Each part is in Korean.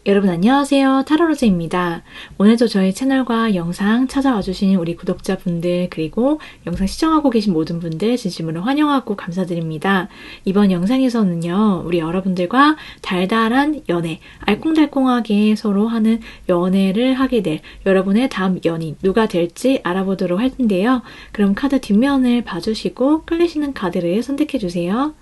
여러분 안녕하세요. 타로로즈입니다. 오늘도 저희 채널과 영상 찾아와 주신 우리 구독자분들 그리고 영상 시청하고 계신 모든 분들 진심으로 환영하고 감사드립니다. 이번 영상에서는요. 우리 여러분들과 달달한 연애, 알콩달콩하게 서로 하는 연애를 하게 될 여러분의 다음 연인 누가 될지 알아보도록 할 텐데요. 그럼 카드 뒷면을 봐주시고 끌리시는 카드를 선택해주세요.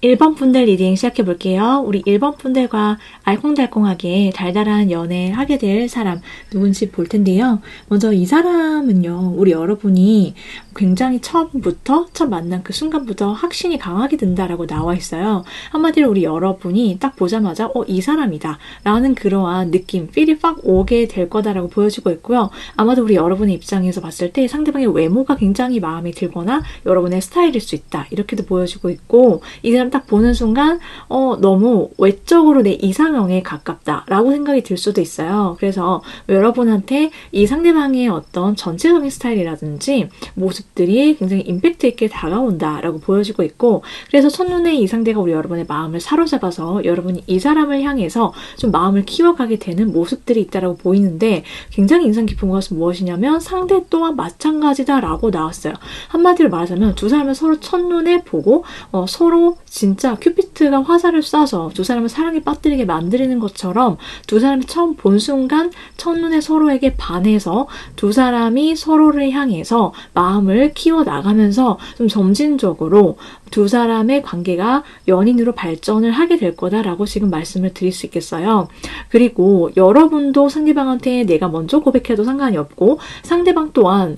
일 번 분들 리딩 시작해 볼게요. 우리 1번 분들과 알콩달콩하게 달달한 연애 하게 될 사람 누군지 볼 텐데요. 먼저 이 사람은요. 우리 여러분이 굉장히 처음부터 첫 만난 그 순간부터 확신이 강하게 든다라고 나와 있어요. 한마디로 우리 여러분이 딱 보자마자 이 사람이다 라는 그러한 느낌, 필이 팍 오게 될 거다라고 보여지고 있고요. 아마도 우리 여러분의 입장에서 봤을 때 상대방의 외모가 굉장히 마음에 들거나 여러분의 스타일일 수 있다 이렇게도 보여지고 있고, 이 사람 딱 보는 순간 너무 외적으로 내 이상형에 가깝다라고 생각이 들 수도 있어요. 그래서 여러분한테 이 상대방의 어떤 전체적인 스타일이라든지 모습들이 굉장히 임팩트 있게 다가온다라고 보여지고 있고, 그래서 첫눈에 이 상대가 우리 여러분의 마음을 사로잡아서 여러분이 이 사람을 향해서 좀 마음을 키워가게 되는 모습들이 있다라고 보이는데, 굉장히 인상 깊은 것은 무엇이냐면 상대 또한 마찬가지다라고 나왔어요. 한마디로 말하자면 두 사람을 서로 첫눈에 보고 서로 진짜 큐피트가 화살을 쏴서 두 사람을 사랑에 빠뜨리게 만드는 것처럼 두 사람이 처음 본 순간 첫눈에 서로에게 반해서 두 사람이 서로를 향해서 마음을 키워나가면서 좀 점진적으로 두 사람의 관계가 연인으로 발전을 하게 될 거다라고 지금 말씀을 드릴 수 있겠어요. 그리고 여러분도 상대방한테 내가 먼저 고백해도 상관이 없고, 상대방 또한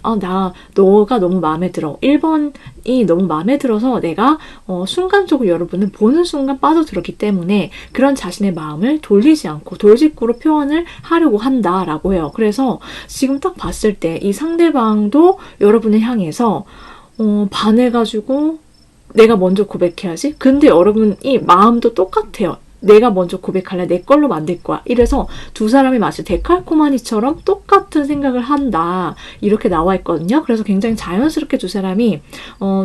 너가 너무 마음에 들어, 1번이 너무 마음에 들어서 내가 순간적으로 여러분은 보는 순간 빠져들었기 때문에 그런 자신의 마음을 돌리지 않고 돌직구로 표현을 하려고 한다라고 해요. 그래서 지금 딱 봤을 때 이 상대방도 여러분을 향해서 반해가지고 내가 먼저 고백해야지? 근데 여러분이 마음도 똑같아요. 내가 먼저 고백할래, 내 걸로 만들 거야. 이래서 두 사람이 마치 데칼코마니처럼 똑같은 생각을 한다. 이렇게 나와 있거든요. 그래서 굉장히 자연스럽게 두 사람이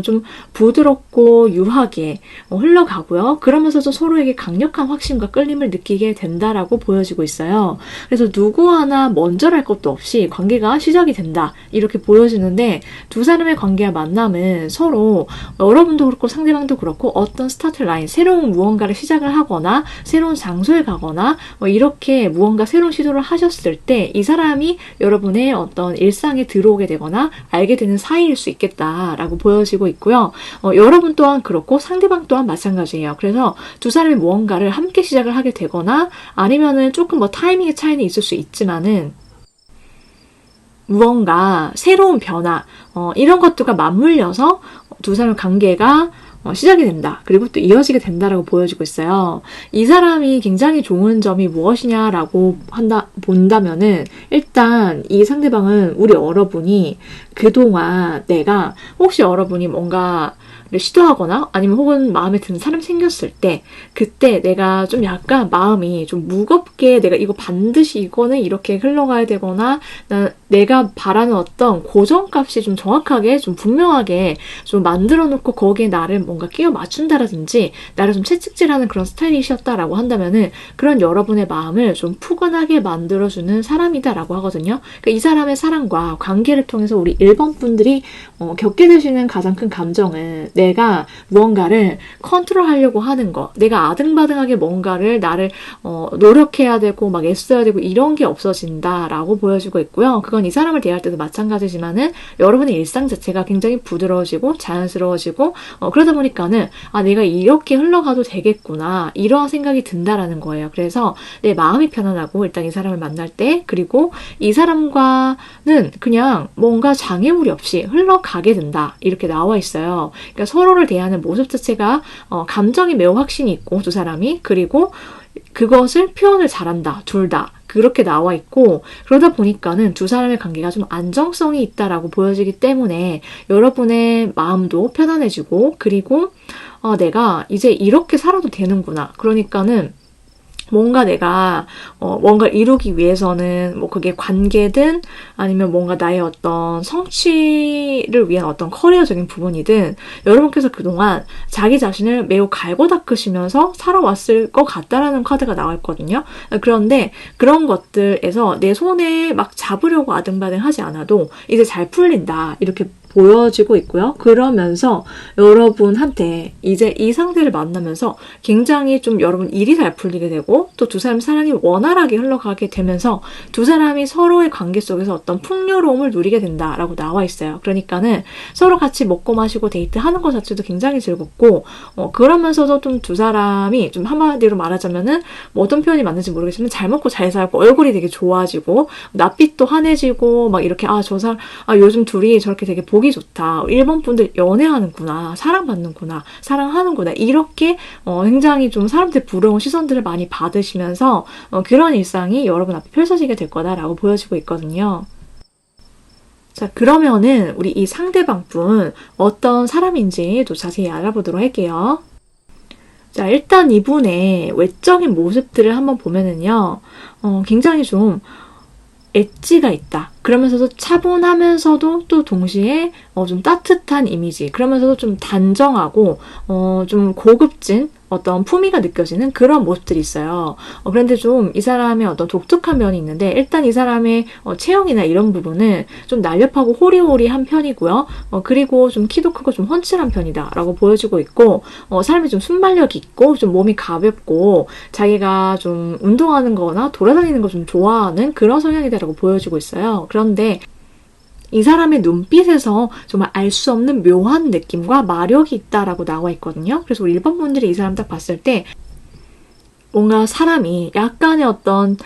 좀 부드럽고 유하게 흘러가고요. 그러면서도 서로에게 강력한 확신과 끌림을 느끼게 된다라고 보여지고 있어요. 그래서 누구 하나 먼저랄 것도 없이 관계가 시작이 된다. 이렇게 보여지는데, 두 사람의 관계와 만남은 서로 여러분도 그렇고 상대방도 그렇고 어떤 스타트 라인, 새로운 무언가를 시작을 하거나 새로운 장소에 가거나 이렇게 무언가 새로운 시도를 하셨을 때 이 사람이 여러분의 어떤 일상에 들어오게 되거나 알게 되는 사이일 수 있겠다라고 보여지고 있고요. 여러분 또한 그렇고 상대방 또한 마찬가지예요. 그래서 두 사람이 무언가를 함께 시작을 하게 되거나 아니면은 조금 타이밍의 차이는 있을 수 있지만은 무언가 새로운 변화, 이런 것들과 맞물려서 두 사람 관계가 시작이 된다. 그리고 또 이어지게 된다라고 보여지고 있어요. 이 사람이 굉장히 좋은 점이 무엇이냐라고 본다면은 일단 이 상대방은 우리 여러분이 그동안 내가 혹시 여러분이 뭔가 시도하거나 아니면 혹은 마음에 드는 사람이 생겼을 때 그때 내가 좀 약간 마음이 좀 무겁게 내가 이거 반드시 이거는 이렇게 흘러가야 되거나 내가 바라는 어떤 고정값이 좀 정확하게 좀 분명하게 좀 만들어 놓고 거기에 나를 뭔가 끼워 맞춘다라든지 나를 좀 채찍질하는 그런 스타일이셨다라고 한다면은 그런 여러분의 마음을 좀 푸근하게 만들어주는 사람이다라고 하거든요. 그러니까 이 사람의 사랑과 관계를 통해서 우리 1번 분들이 겪게 되시는 가장 큰 감정은 내가 무언가를 컨트롤하려고 하는 거, 내가 아등바등하게 뭔가를 나를 노력해야 되고 막 애써야 되고 이런 게 없어진다라고 보여지고 있고요. 그건 이 사람을 대할 때도 마찬가지지만은 여러분의 일상 자체가 굉장히 부드러워지고 자연스러워지고 그러다 보니까는 내가 이렇게 흘러가도 되겠구나 이런 생각이 든다라는 거예요. 그래서 내 마음이 편안하고 일단 이 사람을 만날 때 그리고 이 사람과는 그냥 뭔가 장애물이 없이 흘러가게 된다 이렇게 나와 있어요. 그러니까 서로를 대하는 모습 자체가 감정이 매우 확신이 있고 두 사람이 그리고 그것을 표현을 잘한다. 둘 다. 그렇게 나와 있고 그러다 보니까는 두 사람의 관계가 좀 안정성이 있다라고 보여지기 때문에 여러분의 마음도 편안해지고 그리고 내가 이제 이렇게 살아도 되는구나. 그러니까는 뭔가 내가 뭔가를 이루기 위해서는 뭐 그게 관계든 아니면 뭔가 나의 어떤 성취를 위한 어떤 커리어적인 부분이든 여러분께서 그동안 자기 자신을 매우 갈고 닦으시면서 살아왔을 것 같다라는 카드가 나와 있거든요. 그런데 그런 것들에서 내 손에 막 잡으려고 아등바등 하지 않아도 이제 잘 풀린다 이렇게 보여지고 있고요. 그러면서 여러분한테 이제 이 상대를 만나면서 굉장히 좀 여러분 일이 잘 풀리게 되고 또 두 사람 사랑이 원활하게 흘러가게 되면서 두 사람이 서로의 관계 속에서 어떤 풍요로움을 누리게 된다라고 나와 있어요. 그러니까는 서로 같이 먹고 마시고 데이트하는 것 자체도 굉장히 즐겁고 그러면서도 좀 두 사람이 좀 한마디로 말하자면은 뭐 어떤 표현이 맞는지 모르겠지만 잘 먹고 잘 살고 얼굴이 되게 좋아지고 낯빛도 환해지고 막 이렇게 저 사람 요즘 둘이 저렇게 되게 보기 좋다. 일본 분들 연애하는구나. 사랑받는구나. 사랑하는구나. 이렇게 굉장히 좀 사람들 부러운 시선들을 많이 받으시면서 그런 일상이 여러분 앞에 펼쳐지게 될 거다라고 보여지고 있거든요. 자, 그러면은 우리 이 상대방 분 어떤 사람인지 또 자세히 알아보도록 할게요. 자, 일단 이분의 외적인 모습들을 한번 보면은요. 굉장히 좀 엣지가 있다. 그러면서도 차분하면서도 또 동시에 좀 따뜻한 이미지. 그러면서도 좀 단정하고 좀 고급진 어떤 품위가 느껴지는 그런 모습들이 있어요. 그런데 좀 이 사람의 어떤 독특한 면이 있는데 일단 이 사람의 체형이나 이런 부분은 좀 날렵하고 호리호리한 편이고요. 그리고 좀 키도 크고 좀 훤칠한 편이다 라고 보여지고 있고 사람이 좀 순발력이 있고 좀 몸이 가볍고 자기가 좀 운동하는 거나 돌아다니는 거 좀 좋아하는 그런 성향이다라고 보여지고 있어요. 그런데 이 사람의 눈빛에서 정말 알 수 없는 묘한 느낌과 마력이 있다라고 나와 있거든요. 그래서 우리 1번 분들이 이 사람 딱 봤을 때 뭔가 사람이 약간의 어떤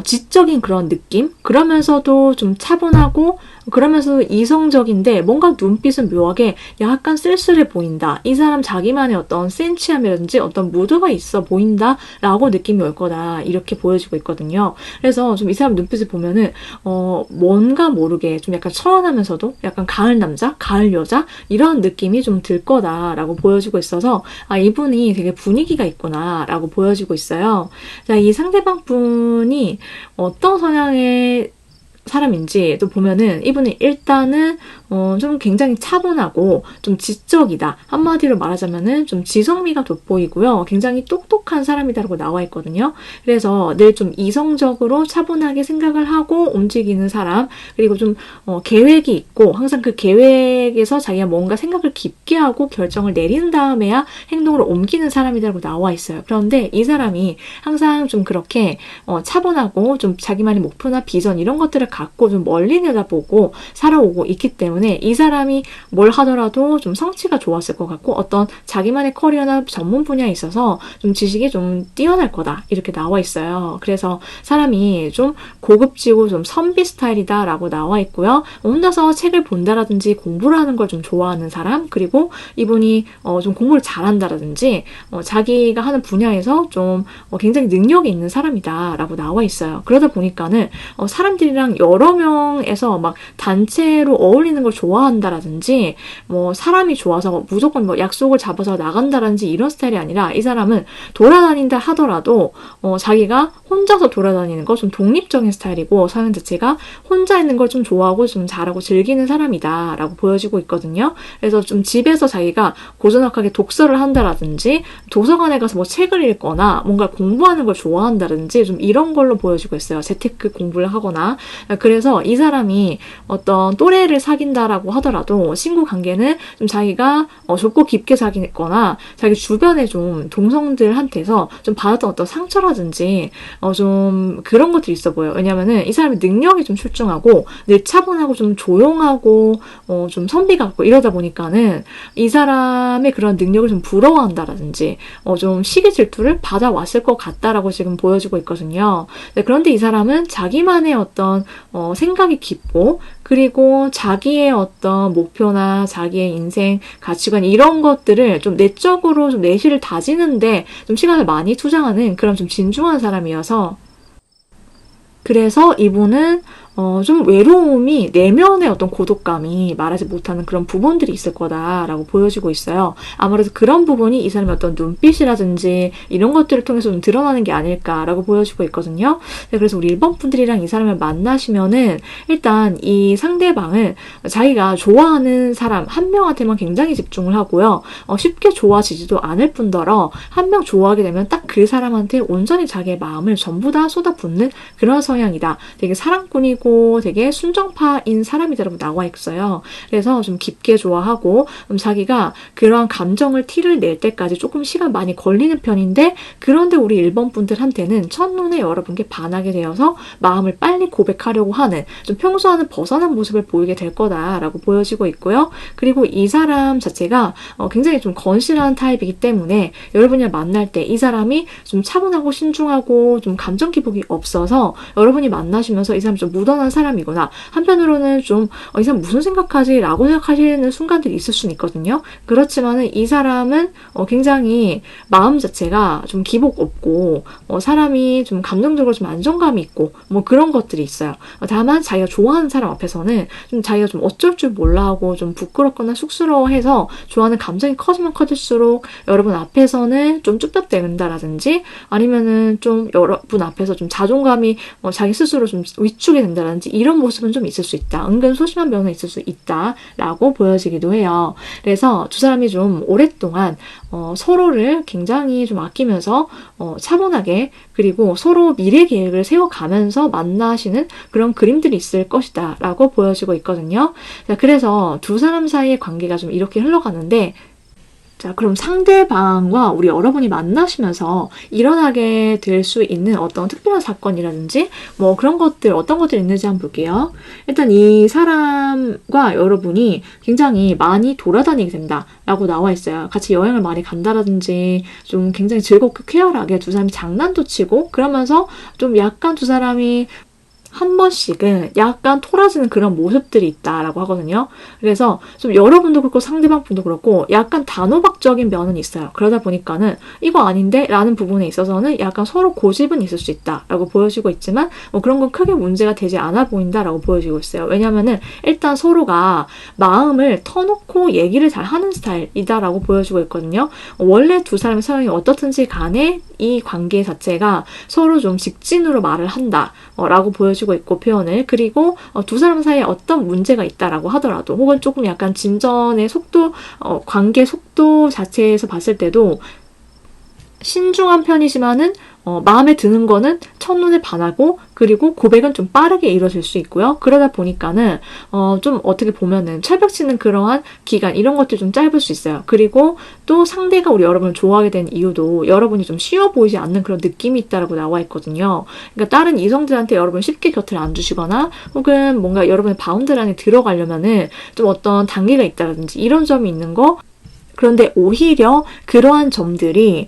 지적인 그런 느낌? 그러면서도 좀 차분하고 그러면서도 이성적인데 뭔가 눈빛은 묘하게 약간 쓸쓸해 보인다. 이 사람 자기만의 어떤 센치함이라든지 어떤 무드가 있어 보인다 라고 느낌이 올 거다. 이렇게 보여지고 있거든요. 그래서 좀 이 사람 눈빛을 보면은 뭔가 모르게 좀 약간 철원하면서도 약간 가을 남자, 가을 여자 이런 느낌이 좀 들 거다라고 보여지고 있어서 이분이 되게 분위기가 있구나 라고 보여지고 있어요. 자, 이 상대방 분이 어떤 성향의 사람인지 또 보면은 이분은 일단은 좀 굉장히 차분하고 좀 지적이다. 한마디로 말하자면은 좀 지성미가 돋보이고요. 굉장히 똑똑한 사람이다라고 나와 있거든요. 그래서 늘 좀 이성적으로 차분하게 생각을 하고 움직이는 사람, 그리고 좀 계획이 있고 항상 그 계획에서 자기가 뭔가 생각을 깊게 하고 결정을 내린 다음에야 행동으로 옮기는 사람이다라고 나와 있어요. 그런데 이 사람이 항상 좀 그렇게 차분하고 좀 자기만의 목표나 비전 이런 것들을 갖고 좀 멀리 내다보고 살아오고 있기 때문에 이 사람이 뭘 하더라도 좀 성취가 좋았을 것 같고 어떤 자기만의 커리어나 전문 분야에 있어서 좀 지식이 좀 뛰어날 거다 이렇게 나와 있어요. 그래서 사람이 좀 고급지고 좀 선비 스타일이다 라고 나와 있고요. 혼자서 책을 본다라든지 공부를 하는 걸 좀 좋아하는 사람, 그리고 이분이 좀 공부를 잘한다라든지 자기가 하는 분야에서 좀 굉장히 능력이 있는 사람이다 라고 나와 있어요. 그러다 보니까는 사람들이랑 여러 명에서 막 단체로 어울리는 걸 좋아한다라든지 뭐 사람이 좋아서 무조건 뭐 약속을 잡아서 나간다라든지 이런 스타일이 아니라 이 사람은 돌아다닌다 하더라도 자기가 혼자서 돌아다니는 거 좀 독립적인 스타일이고 성향 자체가 혼자 있는 걸 좀 좋아하고 좀 잘하고 즐기는 사람이다 라고 보여지고 있거든요. 그래서 좀 집에서 자기가 고즈넉하게 독서를 한다라든지 도서관에 가서 뭐 책을 읽거나 뭔가 공부하는 걸 좋아한다든지 좀 이런 걸로 보여지고 있어요. 재테크 공부를 하거나. 그래서 이 사람이 어떤 또래를 사귄다라고 하더라도 친구 관계는 좀 자기가 좁고 깊게 사귀거나 자기 주변에 좀 동성들한테서 좀 받았던 어떤 상처라든지 좀 그런 것들이 있어 보여요. 왜냐면은 이 사람의 능력이 좀 출중하고 늘 차분하고 좀 조용하고 좀 선비 같고 이러다 보니까는 이 사람의 그런 능력을 좀 부러워한다라든지 좀 시기 질투를 받아왔을 것 같다라고 지금 보여지고 있거든요. 네, 그런데 이 사람은 자기만의 어떤 생각이 깊고 그리고 자기의 어떤 목표나 자기의 인생 가치관 이런 것들을 좀 내적으로 좀 내실을 다지는데 좀 시간을 많이 투자하는 그런 좀 진중한 사람이어서 그래서 이분은 좀 외로움이 내면의 어떤 고독감이 말하지 못하는 그런 부분들이 있을 거다라고 보여지고 있어요. 아무래도 그런 부분이 이 사람의 어떤 눈빛이라든지 이런 것들을 통해서 좀 드러나는 게 아닐까라고 보여지고 있거든요. 네, 그래서 우리 1번 분들이랑 이 사람을 만나시면은 일단 이 상대방을 자기가 좋아하는 사람 한 명한테만 굉장히 집중을 하고요. 쉽게 좋아지지도 않을 뿐더러 한 명 좋아하게 되면 딱 그 사람한테 온전히 자기의 마음을 전부 다 쏟아붓는 그런 성향이다. 되게 사랑꾼이고 되게 순정파인 사람이다라고 나와 있어요. 그래서 좀 깊게 좋아하고 자기가 그런 감정을 티를 낼 때까지 조금 시간 많이 걸리는 편인데 그런데 우리 1번 분들한테는 첫눈에 여러분께 반하게 되어서 마음을 빨리 고백하려고 하는 좀 평소와는 벗어난 모습을 보이게 될 거다라고 보여지고 있고요. 그리고 이 사람 자체가 굉장히 좀 건실한 타입이기 때문에 여러분이 만날 때 이 사람이 좀 차분하고 신중하고 좀 감정 기복이 없어서 여러분이 만나시면서 이 사람 좀 무던한 사람이구나. 한편으로는 좀 이 사람 무슨 생각하지? 라고 생각하시는 순간들이 있을 수는 있거든요. 그렇지만은 이 사람은 굉장히 마음 자체가 좀 기복 없고 사람이 좀 감정적으로 좀 안정감이 있고 뭐 그런 것들이 있어요. 다만 자기가 좋아하는 사람 앞에서는 좀 자기가 좀 어쩔 줄 몰라 하고 좀 부끄럽거나 쑥스러워해서 좋아하는 감정이 커지면 커질수록 여러분 앞에서는 좀 쭈뼛댄다라든지 아니면은 좀 여러분 앞에서 좀 자존감이 자기 스스로 좀 위축이 된다든지 이런 모습은 좀 있을 수 있다. 은근 소심한 면은 있을 수 있다라고 보여지기도 해요. 그래서 두 사람이 좀 오랫동안 서로를 굉장히 좀 아끼면서 차분하게 그리고 서로 미래 계획을 세워가면서 만나시는 그런 그림들이 있을 것이다 라고 보여지고 있거든요. 자, 그래서 두 사람 사이의 관계가 좀 이렇게 흘러가는데 자, 그럼 상대방과 우리 여러분이 만나시면서 일어나게 될 수 있는 어떤 특별한 사건이라든지 뭐 그런 것들, 어떤 것들이 있는지 한번 볼게요. 일단 이 사람과 여러분이 굉장히 많이 돌아다니게 된다라고 나와 있어요. 같이 여행을 많이 간다라든지 좀 굉장히 즐겁고 쾌활하게 두 사람이 장난도 치고 그러면서 좀 약간 두 사람이 한 번씩은 약간 토라지는 그런 모습들이 있다라고 하거든요. 그래서 좀 여러분도 그렇고 상대방 분도 그렇고 약간 단호박적인 면은 있어요. 그러다 보니까는 이거 아닌데? 라는 부분에 있어서는 약간 서로 고집은 있을 수 있다라고 보여지고 있지만 뭐 그런 건 크게 문제가 되지 않아 보인다라고 보여지고 있어요. 왜냐면은 일단 서로가 마음을 터놓고 얘기를 잘 하는 스타일이다라고 보여지고 있거든요. 원래 두 사람의 성향이 어떻든지 간에 이 관계 자체가 서로 좀 직진으로 말을 한다라고 보여지고 좋아지고 있고 표현을. 그리고 두 사람 사이에 어떤 문제가 있다라고 하더라도 혹은 조금 약간 진전의 속도, 관계 속도 자체에서 봤을 때도 신중한 편이지만은 마음에 드는 거는 첫눈에 반하고 그리고 고백은 좀 빠르게 이루어질 수 있고요. 그러다 보니까는 좀 어떻게 보면은 철벽 치는 그러한 기간 이런 것들이 좀 짧을 수 있어요. 그리고 또 상대가 우리 여러분을 좋아하게 된 이유도 여러분이 좀 쉬워 보이지 않는 그런 느낌이 있다라고 나와 있거든요. 그러니까 다른 이성들한테 여러분 쉽게 곁을 안 두시거나 혹은 뭔가 여러분의 바운드리 안에 들어가려면은 좀 어떤 단계가 있다든지 이런 점이 있는 거. 그런데 오히려 그러한 점들이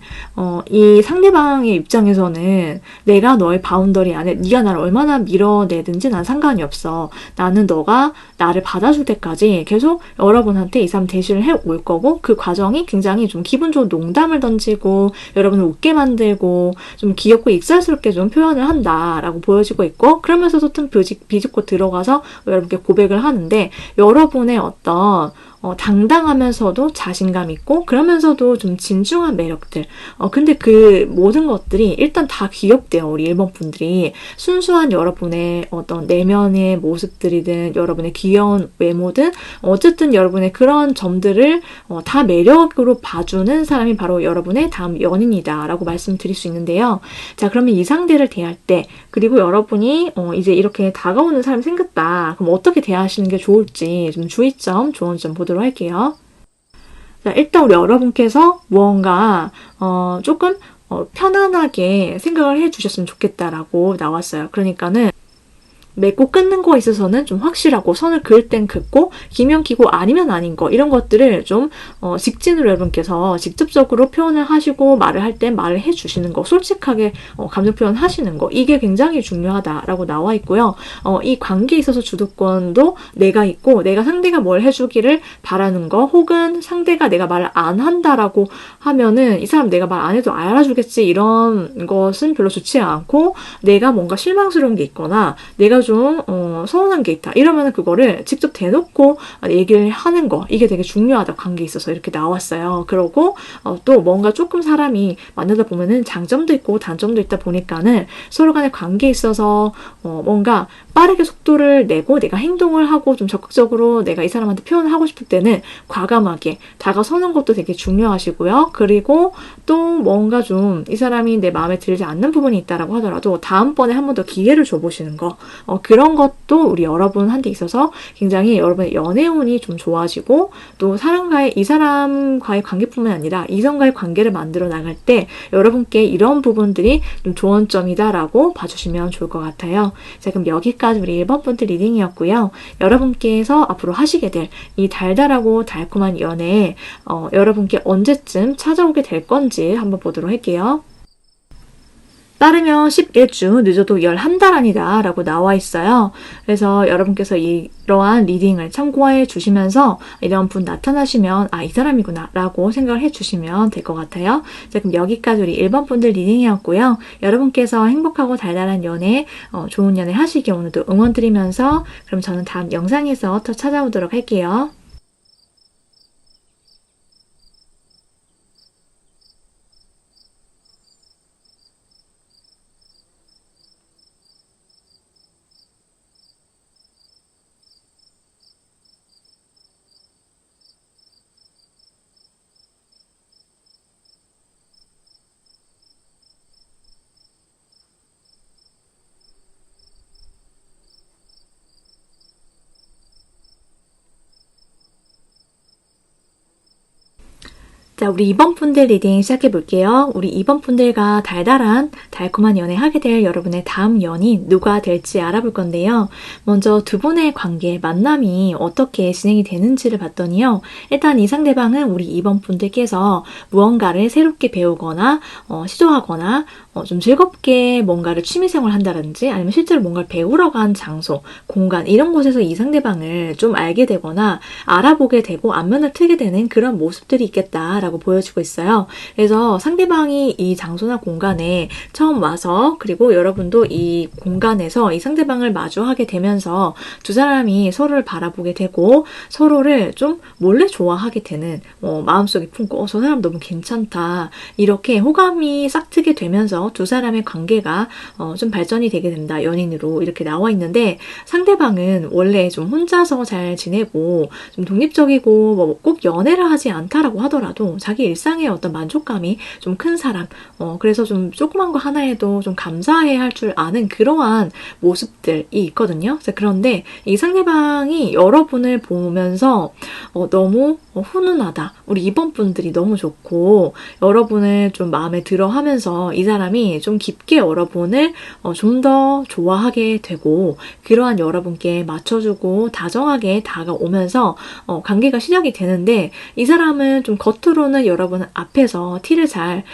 이 상대방의 입장에서는 내가 너의 바운더리 안에 네가 나를 얼마나 밀어내든지 난 상관이 없어. 나는 너가 나를 받아줄 때까지 계속 여러분한테 이 사람 대시를 해올 거고 그 과정이 굉장히 좀 기분 좋은 농담을 던지고 여러분을 웃게 만들고 좀 귀엽고 익살스럽게 좀 표현을 한다라고 보여지고 있고 그러면서도 좀 비집고 들어가서 여러분께 고백을 하는데 여러분의 어떤 당당하면서도 자신감 있고 그러면서도 좀 진중한 매력들. 근데 그 모든 것들이 일단 다 귀엽대요. 우리 1번 분들이. 순수한 여러분의 어떤 내면의 모습들이든 여러분의 귀여운 외모든 어쨌든 여러분의 그런 점들을 다 매력으로 봐주는 사람이 바로 여러분의 다음 연인이다 라고 말씀드릴 수 있는데요. 자, 그러면 이 상대를 대할 때 그리고 여러분이 이제 이렇게 다가오는 사람이 생겼다. 그럼 어떻게 대하시는 게 좋을지 좀 주의점, 조언 좀 보도록 할게요. 자, 일단 우리 여러분께서 무언가 조금 편안하게 생각을 해주셨으면 좋겠다라고 나왔어요. 그러니까는 맺고 끊는 거에 있어서는 좀 확실하고 선을 그을 땐 긋고 기면 기고 아니면 아닌 거 이런 것들을 좀 직진으로 여러분께서 직접적으로 표현을 하시고 말을 할 땐 말을 해주시는 거 솔직하게 감정 표현 하시는 거 이게 굉장히 중요하다라고 나와 있고요. 이 관계에 있어서 주도권도 내가 있고 내가 상대가 뭘 해주기를 바라는 거 혹은 상대가 내가 말을 안 한다라고 하면은 이 사람 내가 말 안 해도 알아주겠지 이런 것은 별로 좋지 않고 내가 뭔가 실망스러운 게 있거나 내가 좀 서운한 게 있다. 이러면 그거를 직접 대놓고 얘기를 하는 거 이게 되게 중요하다. 관계에 있어서 이렇게 나왔어요. 그러고 또 뭔가 조금 사람이 만나다 보면은 장점도 있고 단점도 있다 보니까는 서로 간의 관계에 있어서 뭔가 빠르게 속도를 내고 내가 행동을 하고 좀 적극적으로 내가 이 사람한테 표현을 하고 싶을 때는 과감하게 다가서는 것도 되게 중요하시고요. 그리고 또 뭔가 좀 이 사람이 내 마음에 들지 않는 부분이 있다라고 하더라도 다음번에 한 번 더 기회를 줘보시는 거 그런 것도 우리 여러분한테 있어서 굉장히 여러분의 연애운이 좀 좋아지고 또 이 사람과의 관계뿐만 아니라 이성과의 관계를 만들어 나갈 때 여러분께 이런 부분들이 좀 조언점이다라고 봐주시면 좋을 것 같아요. 자, 그럼 여기까지 우리 1번 분들 리딩이었고요. 여러분께서 앞으로 하시게 될 이 달달하고 달콤한 연애 여러분께 언제쯤 찾아오게 될 건지 한번 보도록 할게요. 빠르면 11주, 늦어도 11달 아니다 라고 나와 있어요. 그래서 여러분께서 이러한 리딩을 참고해 주시면서 이런 분 나타나시면 이 사람이구나 라고 생각을 해 주시면 될 것 같아요. 자, 그럼 여기까지 우리 1번 분들 리딩이었고요. 여러분께서 행복하고 달달한 연애, 좋은 연애 하시길 오늘도 응원 드리면서 그럼 저는 다음 영상에서 더 찾아오도록 할게요. 자, 우리 2번 분들 리딩 시작해 볼게요. 우리 2번 분들과 달달한 달콤한 연애 하게 될 여러분의 다음 연인 누가 될지 알아볼 건데요. 먼저 두 분의 관계, 만남이 어떻게 진행이 되는지를 봤더니요. 일단 이 상대방은 우리 2번 분들께서 무언가를 새롭게 배우거나 시도하거나 좀 즐겁게 뭔가를 취미생활을 한다든지 아니면 실제로 뭔가를 배우러 간 장소, 공간 이런 곳에서 이 상대방을 좀 알게 되거나 알아보게 되고 안면을 트게 되는 그런 모습들이 있겠다라고 보여지고 있어요. 그래서 상대방이 이 장소나 공간에 처음 와서 그리고 여러분도 이 공간에서 이 상대방을 마주하게 되면서 두 사람이 서로를 바라보게 되고 서로를 좀 몰래 좋아하게 되는 마음속에 품고 저 사람 너무 괜찮다 이렇게 호감이 싹트게 되면서 하면서 두 사람의 관계가 좀 발전이 되게 된다. 연인으로 이렇게 나와 있는데 상대방은 원래 좀 혼자서 잘 지내고 좀 독립적이고 뭐 꼭 연애를 하지 않다라고 하더라도 자기 일상의 어떤 만족감이 좀 큰 사람, 그래서 좀 조그만 거 하나에도 좀 감사해야 할 줄 아는 그러한 모습들이 있거든요. 그런데 이 상대방이 여러분을 보면서 너무 훈훈하다. 우리 이번 분들이 너무 좋고 여러분을 좀 마음에 들어 하면서 이 사람이 좀 깊게 여러분을 좀 더 좋아하게 되고 그러한 여러분께 맞춰주고 다정하게 다가오면서 관계가 시작이 되는데 이 사람은 좀 겉으로는 여러분 앞에서 티를 잘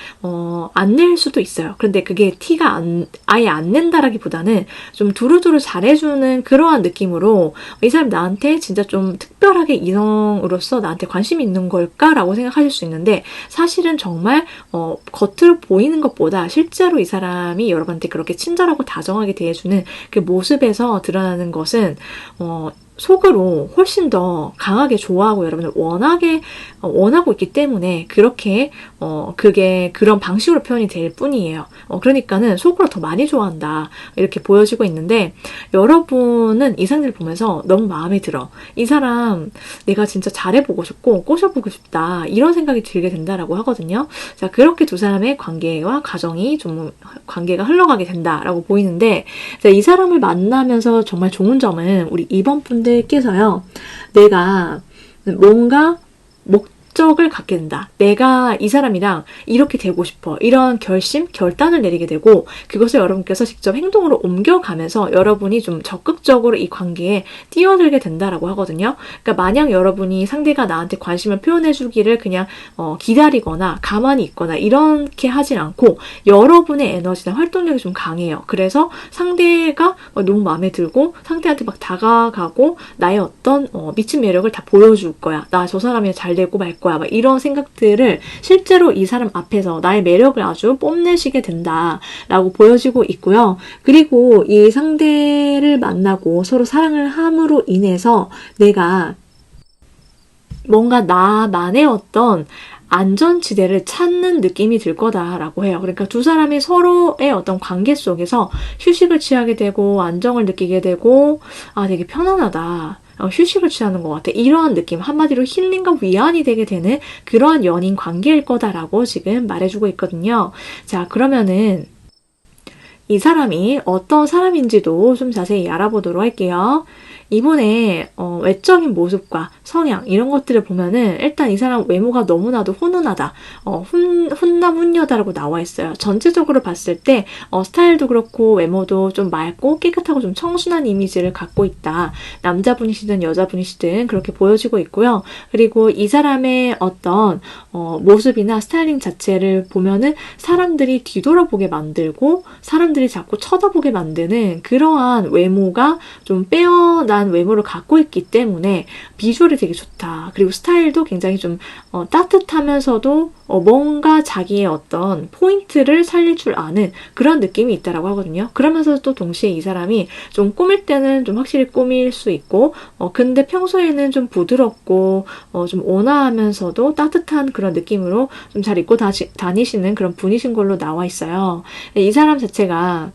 안 낼 수도 있어요. 그런데 그게 티가 아예 안 낸다라기보다는 좀 두루두루 잘해주는 그러한 느낌으로 이 사람 나한테 진짜 좀 특별하게 이성으로서 나한테 관심이 있는 걸까라고 생각하실 수 있는데 사실은 정말 겉으로 보이는 것보다 실제로 이 사람이 여러분한테 그렇게 친절하고 다정하게 대해주는 그 모습에서 드러나는 것은 속으로 훨씬 더 강하게 좋아하고 여러분을 원하고 있기 때문에 그렇게 그게 그런 방식으로 표현이 될 뿐이에요. 그러니까는 속으로 더 많이 좋아한다 이렇게 보여지고 있는데 여러분은 이 상태를 보면서 너무 마음에 들어. 이 사람 내가 진짜 잘해보고 싶고 꼬셔보고 싶다 이런 생각이 들게 된다라고 하거든요. 자, 그렇게 두 사람의 관계와 가정이 좀 관계가 흘러가게 된다라고 보이는데 자, 이 사람을 만나면서 정말 좋은 점은 우리 이번 분들께서요. 내가 뭔가 목적을 갖게 된다. 내가 이 사람이랑 이렇게 되고 싶어. 이런 결단을 내리게 되고 그것을 여러분께서 직접 행동으로 옮겨가면서 여러분이 좀 적극적으로 이 관계에 뛰어들게 된다라고 하거든요. 그러니까 마냥 여러분이 상대가 나한테 관심을 표현해주기를 그냥 기다리거나 가만히 있거나 이렇게 하진 않고 여러분의 에너지나 활동력이 좀 강해요. 그래서 상대가 너무 마음에 들고 상대한테 막 다가가고 나의 어떤 미친 매력을 다 보여줄 거야. 나 저 사람이 잘 되고 말 거야. 막 이런 생각들을 실제로 이 사람 앞에서 나의 매력을 아주 뽐내시게 된다라고 보여지고 있고요. 그리고 이 상대를 만나고 서로 사랑을 함으로 인해서 내가 뭔가 나만의 어떤 안전지대를 찾는 느낌이 들 거다라고 해요. 그러니까 두 사람이 서로의 어떤 관계 속에서 휴식을 취하게 되고 안정을 느끼게 되고 되게 편안하다. 휴식을 취하는 것 같아. 이러한 느낌, 한마디로 힐링과 위안이 되게 되는 그러한 연인 관계일 거다라고 지금 말해주고 있거든요. 자, 그러면은 이 사람이 어떤 사람인지도 좀 자세히 알아보도록 할게요. 이분의 외적인 모습과 성향 이런 것들을 보면은 일단 이 사람 외모가 너무나도 훈훈하다. 훈남 훈녀다라고 나와 있어요. 전체적으로 봤을 때 스타일도 그렇고 외모도 좀 맑고 깨끗하고 좀 청순한 이미지를 갖고 있다. 남자분이시든 여자분이시든 그렇게 보여지고 있고요. 그리고 이 사람의 어떤 모습이나 스타일링 자체를 보면은 사람들이 뒤돌아보게 만들고 사람들이 자꾸 쳐다보게 만드는 그러한 외모가 좀 빼어난 외모를 갖고 있기 때문에 비주얼이 되게 좋다. 그리고 스타일도 굉장히 좀 따뜻하면서도 뭔가 자기의 어떤 포인트를 살릴 줄 아는 그런 느낌이 있다라고 하거든요. 그러면서 또 동시에 이 사람이 좀 꾸밀 때는 좀 확실히 꾸밀 수 있고 근데 평소에는 좀 부드럽고 좀 온화하면서도 따뜻한 그런 느낌으로 좀 잘 입고 다니시는 그런 분이신 걸로 나와 있어요. 이 사람 자체가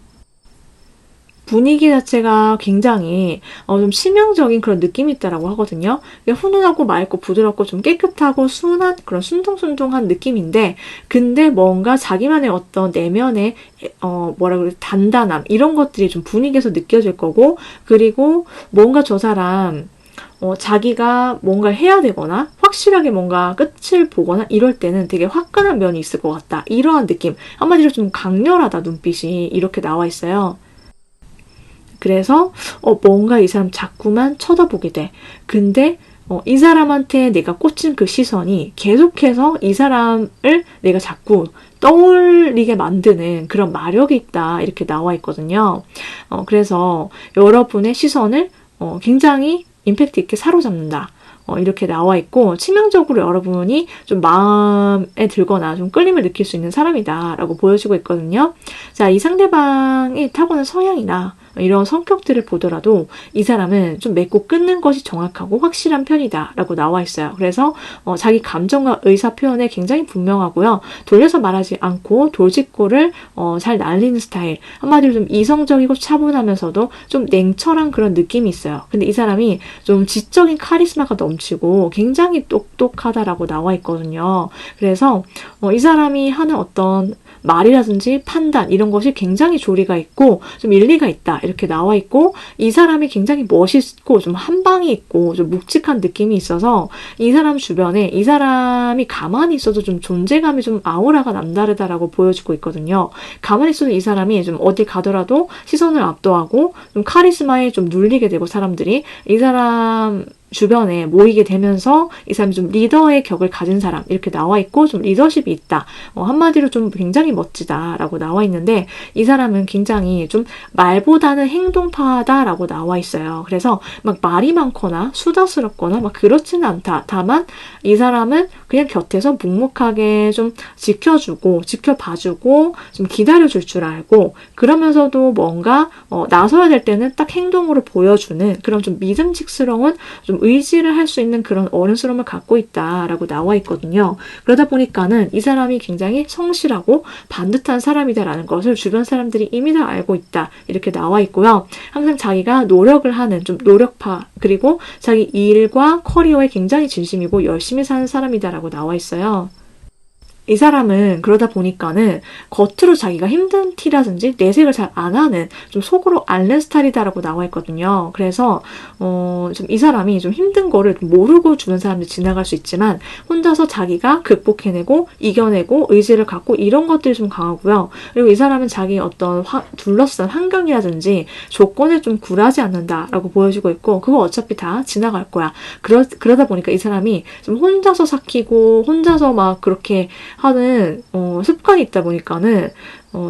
분위기 자체가 굉장히 좀 치명적인 그런 느낌이 있다라고 하거든요. 훈훈하고 맑고 부드럽고 좀 깨끗하고 순한 그런 순둥순둥한 느낌인데 근데 뭔가 자기만의 어떤 내면의 단단함 이런 것들이 좀 분위기에서 느껴질 거고 그리고 뭔가 저 사람 자기가 뭔가를 해야 되거나 확실하게 뭔가 끝을 보거나 이럴 때는 되게 화끈한 면이 있을 것 같다. 이러한 느낌. 한마디로 좀 강렬하다 눈빛이 이렇게 나와 있어요. 그래서 뭔가 이 사람 자꾸만 쳐다보게 돼. 근데 이 사람한테 내가 꽂힌 그 시선이 계속해서 이 사람을 내가 자꾸 떠올리게 만드는 그런 마력이 있다. 이렇게 나와 있거든요. 그래서 여러분의 시선을 굉장히 임팩트 있게 사로잡는다. 이렇게 나와 있고 치명적으로 여러분이 좀 마음에 들거나 좀 끌림을 느낄 수 있는 사람이다 라고 보여지고 있거든요. 자, 이 상대방이 타고난 성향이나 이런 성격들을 보더라도 이 사람은 좀 맺고 끊는 것이 정확하고 확실한 편이다 라고 나와 있어요. 그래서 자기 감정과 의사 표현에 굉장히 분명하고요. 돌려서 말하지 않고 돌직구를 잘 날리는 스타일. 한마디로 좀 이성적이고 차분하면서도 좀 냉철한 그런 느낌이 있어요. 근데 이 사람이 좀 지적인 카리스마가 넘치고 굉장히 똑똑하다라고 나와 있거든요. 그래서 이 사람이 하는 어떤 말이라든지 판단 이런 것이 굉장히 조리가 있고 좀 일리가 있다 이렇게 나와 있고 이 사람이 굉장히 멋있고 좀 한방이 있고 좀 묵직한 느낌이 있어서 이 사람 주변에 이 사람이 가만히 있어도 좀 존재감이 좀 아우라가 남다르다라고 보여주고 있거든요. 가만히 있어도 이 사람이 좀 어디 가더라도 시선을 압도하고 좀 카리스마에 좀 눌리게 되고 사람들이 이 사람 주변에 모이게 되면서 이 사람이 좀 리더의 격을 가진 사람 이렇게 나와 있고 좀 리더십이 있다. 한마디로 좀 굉장히 멋지다라고 나와 있는데 이 사람은 굉장히 좀 말보다는 행동파다라고 나와 있어요. 그래서 막 말이 많거나 수다스럽거나 막 그렇지는 않다. 다만 이 사람은 그냥 곁에서 묵묵하게 좀 지켜주고 지켜봐주고 좀 기다려줄 줄 알고 그러면서도 뭔가 나서야 될 때는 딱 행동으로 보여주는 그런 좀 믿음직스러운 좀 의지를 할 수 있는 그런 어른스러움을 갖고 있다라고 나와 있거든요. 그러다 보니까는 이 사람이 굉장히 성실하고 반듯한 사람이다라는 것을 주변 사람들이 이미 다 알고 있다. 이렇게 나와 있고요. 항상 자기가 노력을 하는 좀 노력파 그리고 자기 일과 커리어에 굉장히 진심이고 열심히 사는 사람이다라고 나와 있어요. 이 사람은 그러다 보니까는 겉으로 자기가 힘든 티라든지 내색을 잘 안 하는 좀 속으로 앓는 스타일이다라고 나와 있거든요. 그래서 좀 이 사람이 좀 힘든 거를 모르고 주는 사람들 지나갈 수 있지만 혼자서 자기가 극복해내고 이겨내고 의지를 갖고 이런 것들이 좀 강하고요. 그리고 이 사람은 자기 어떤 둘러싼 환경이라든지 조건에 좀 굴하지 않는다라고 보여주고 있고 그거 어차피 다 지나갈 거야. 그러다 보니까 이 사람이 좀 혼자서 삭히고 혼자서 막 그렇게 하는 습관이 있다 보니까는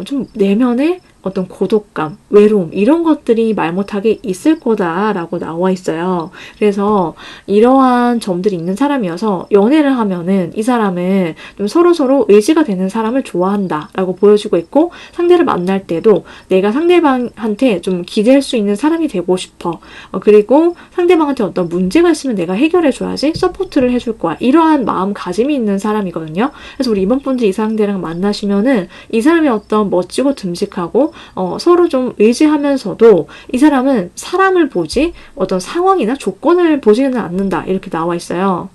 좀 내면에 어떤 고독감, 외로움 이런 것들이 말 못하게 있을 거다라고 나와 있어요. 그래서 이러한 점들이 있는 사람이어서 연애를 하면은 이 사람은 좀 서로서로 의지가 되는 사람을 좋아한다라고 보여주고 있고 상대를 만날 때도 내가 상대방한테 좀 기댈 수 있는 사람이 되고 싶어. 그리고 상대방한테 어떤 문제가 있으면 내가 해결해줘야지 서포트를 해줄 거야. 이러한 마음가짐이 있는 사람이거든요. 그래서 우리 이번 분들 이 상대랑 만나시면은 이 사람의 어떤 멋지고 듬직하고 서로 좀 의지하면서도 이 사람은 사람을 보지 어떤 상황이나 조건을 보지는 않는다 이렇게 나와 있어요.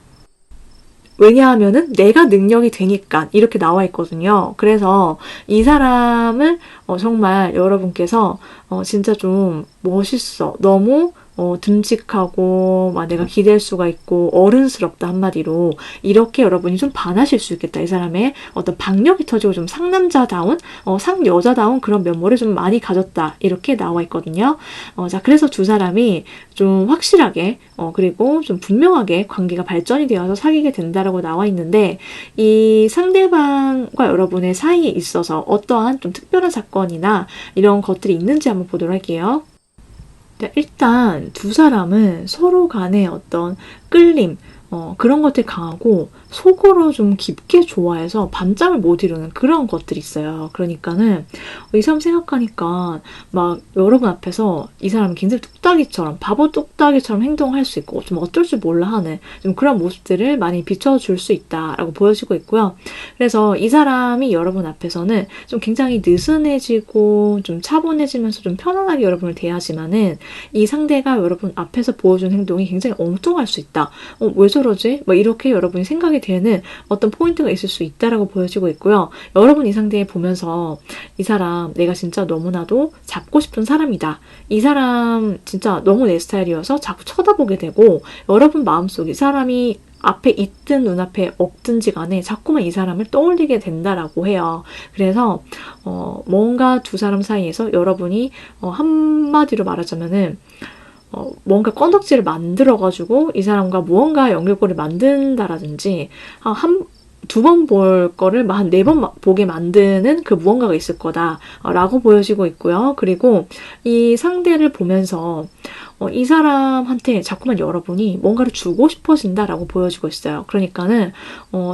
왜냐하면은 내가 능력이 되니까 이렇게 나와 있거든요. 그래서 이 사람을 정말 여러분께서 진짜 좀 멋있어. 너무 듬직하고 막 내가 기댈 수가 있고 어른스럽다 한마디로 이렇게 여러분이 좀 반하실 수 있겠다. 이 사람의 어떤 박력이 터지고 좀 상남자다운 상여자다운 그런 면모를 좀 많이 가졌다. 이렇게 나와 있거든요. 자 그래서 두 사람이 좀 확실하게 그리고 좀 분명하게 관계가 발전이 되어서 사귀게 된다라고 나와 있는데 이 상대방과 여러분의 사이에 있어서 어떠한 좀 특별한 사건이나 이런 것들이 있는지 한번 보도록 할게요. 일단 두 사람은 서로 간의 어떤 끌림, 그런 것들이 강하고 속으로 좀 깊게 좋아해서 밤잠을 못 이루는 그런 것들이 있어요. 그러니까는 이 사람 생각하니까 막 여러분 앞에서 이 사람은 굉장히 뚝딱이처럼 바보 뚝딱이처럼 행동할 수 있고 좀 어쩔 줄 몰라 하는 좀 그런 모습들을 많이 비춰줄 수 있다라고 보여지고 있고요. 그래서 이 사람이 여러분 앞에서는 좀 굉장히 느슨해지고 좀 차분해지면서 좀 편안하게 여러분을 대하지만은 이 상대가 여러분 앞에서 보여준 행동이 굉장히 엉뚱할 수 있다. 왜 저러지? 뭐 이렇게 여러분이 생각이 되는 어떤 포인트가 있을 수 있다라고 보여지고 있고요. 여러분 이 상대 보면서 이 사람 내가 진짜 너무나도 잡고 싶은 사람이다. 이 사람 진짜 너무 내 스타일이어서 자꾸 쳐다보게 되고 여러분 마음속 이 사람이 앞에 있든 눈앞에 없든지 간에 자꾸만 이 사람을 떠올리게 된다라고 해요. 그래서 뭔가 두 사람 사이에서 여러분이 한마디로 말하자면은 뭔가 건덕지를 만들어가지고 이 사람과 무언가 연결고리를 만든다라든지 두 번 볼 거를 한 네 번 보게 만드는 그 무언가가 있을 거다라고 보여지고 있고요. 그리고 이 상대를 보면서 이 사람한테 자꾸만 여러분이 뭔가를 주고 싶어진다라고 보여지고 있어요. 그러니까는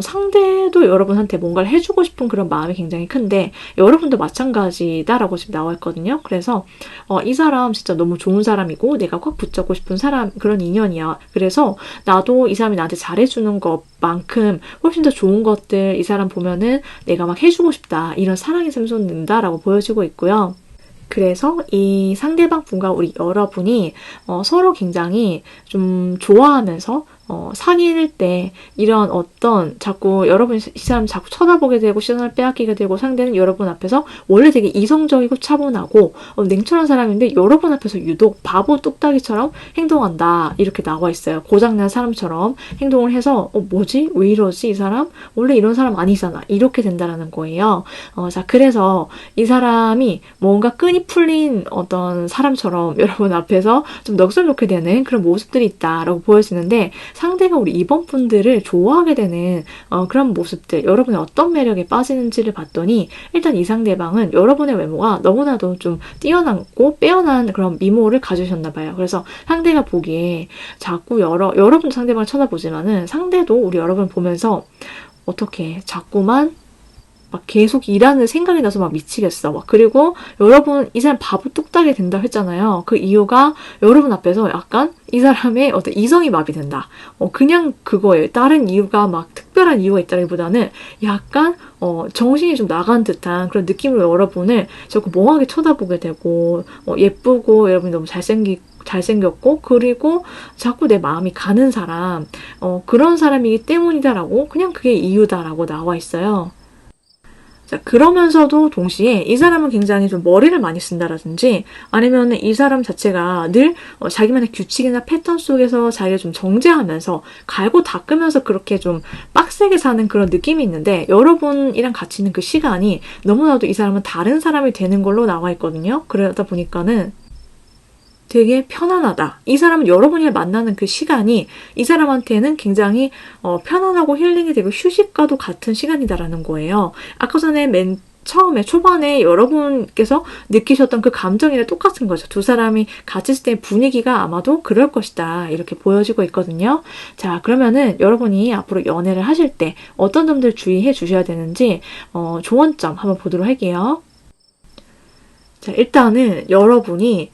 상대도 여러분한테 뭔가를 해주고 싶은 그런 마음이 굉장히 큰데 여러분도 마찬가지다라고 지금 나와 있거든요. 그래서 이 사람 진짜 너무 좋은 사람이고 내가 꽉 붙잡고 싶은 사람 그런 인연이야. 그래서 나도 이 사람이 나한테 잘해주는 것만큼 훨씬 더 좋은 것들 이 사람 보면은 내가 막 해주고 싶다. 이런 사랑이 샘솟는다라고 보여지고 있고요. 그래서 이 상대방 분과 우리 여러분이 서로 굉장히 좀 좋아하면서 사귈 때 이런 어떤 자꾸 여러분이 이 사람 자꾸 쳐다보게 되고 시선을 빼앗기게 되고 상대는 여러분 앞에서 원래 되게 이성적이고 차분하고 냉철한 사람인데 여러분 앞에서 유독 바보 뚝딱이처럼 행동한다 이렇게 나와 있어요. 고장난 사람처럼 행동을 해서 뭐지? 왜 이러지? 이 사람? 원래 이런 사람 아니잖아. 이렇게 된다라는 거예요. 자 그래서 이 사람이 뭔가 끈이 풀린 어떤 사람처럼 여러분 앞에서 좀 넋을놓게 되는 그런 모습들이 있다라고 보여지는데 상대가 우리 이번 분들을 좋아하게 되는 그런 모습들, 여러분의 어떤 매력에 빠지는지를 봤더니 일단 이 상대방은 여러분의 외모가 너무나도 좀 뛰어나고 빼어난 그런 미모를 가지셨나 봐요. 그래서 상대가 보기에 자꾸 여러분 상대방을 쳐다보지만은 상대도 우리 여러분 보면서 어떻게 자꾸만 막 계속 일하는 생각이 나서 막 미치겠어. 막 그리고 여러분 이 사람 바보 뚝딱이 된다 했잖아요. 그 이유가 여러분 앞에서 약간 이 사람의 어떤 이성이 마비된다. 그냥 그거예요. 다른 이유가 막 특별한 이유가 있다기보다는 약간 정신이 좀 나간 듯한 그런 느낌으로 여러분을 자꾸 멍하게 쳐다보게 되고 예쁘고 여러분이 너무 잘생겼고 그리고 자꾸 내 마음이 가는 사람 그런 사람이기 때문이다라고 그냥 그게 이유다라고 나와 있어요. 자, 그러면서도 동시에 이 사람은 굉장히 좀 머리를 많이 쓴다라든지 아니면 이 사람 자체가 늘 자기만의 규칙이나 패턴 속에서 자기를 좀 정제하면서 갈고 닦으면서 그렇게 좀 빡세게 사는 그런 느낌이 있는데 여러분이랑 같이 있는 그 시간이 너무나도 이 사람은 다른 사람이 되는 걸로 나와 있거든요. 그러다 보니까는 되게 편안하다. 이 사람은 여러분이 만나는 그 시간이 이 사람한테는 굉장히 편안하고 힐링이 되고 휴식과도 같은 시간이다라는 거예요. 아까 전에 맨 처음에 초반에 여러분께서 느끼셨던 그 감정이랑 똑같은 거죠. 두 사람이 같이 있을 때 분위기가 아마도 그럴 것이다. 이렇게 보여지고 있거든요. 자, 그러면은 여러분이 앞으로 연애를 하실 때 어떤 점들 주의해 주셔야 되는지 조언점 한번 보도록 할게요. 자, 일단은 여러분이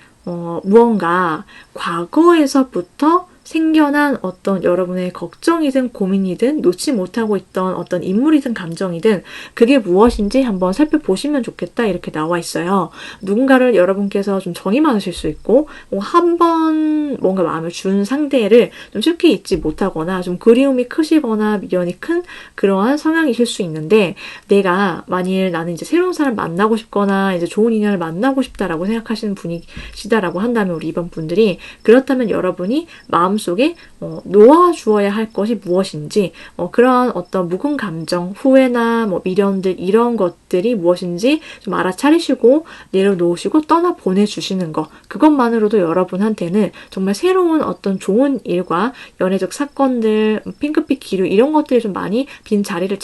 무언가 과거에서부터 생겨난 어떤 여러분의 걱정이든 고민이든 놓지 못하고 있던 어떤 인물이든 감정이든 그게 무엇인지 한번 살펴보시면 좋겠다 이렇게 나와 있어요. 누군가를 여러분께서 좀 정이 많으실 수 있고 한 번 뭔가 마음을 준 상대를 좀 쉽게 잊지 못하거나 좀 그리움이 크시거나 미련이 큰 그러한 성향이실 수 있는데 내가 만일 나는 이제 새로운 사람 만나고 싶거나 이제 좋은 인연을 만나고 싶다라고 생각하시는 분이시다라고 한다면 우리 이번 분들이 그렇다면 여러분이 마음속에 놓아주어야 할 것이 무엇인지 그러한 어떤 묵은 감정, 후회나 뭐 미련들 이런 것들이 무엇인지 좀 알아차리시고 내려놓으시고 떠나 보내주시는 것 그것만으로도 여러분한테는 정말 새로운 어떤 좋은 일과 연애적 사건들, 핑크빛 기류 이런 것들이 좀 많이 빈 자리를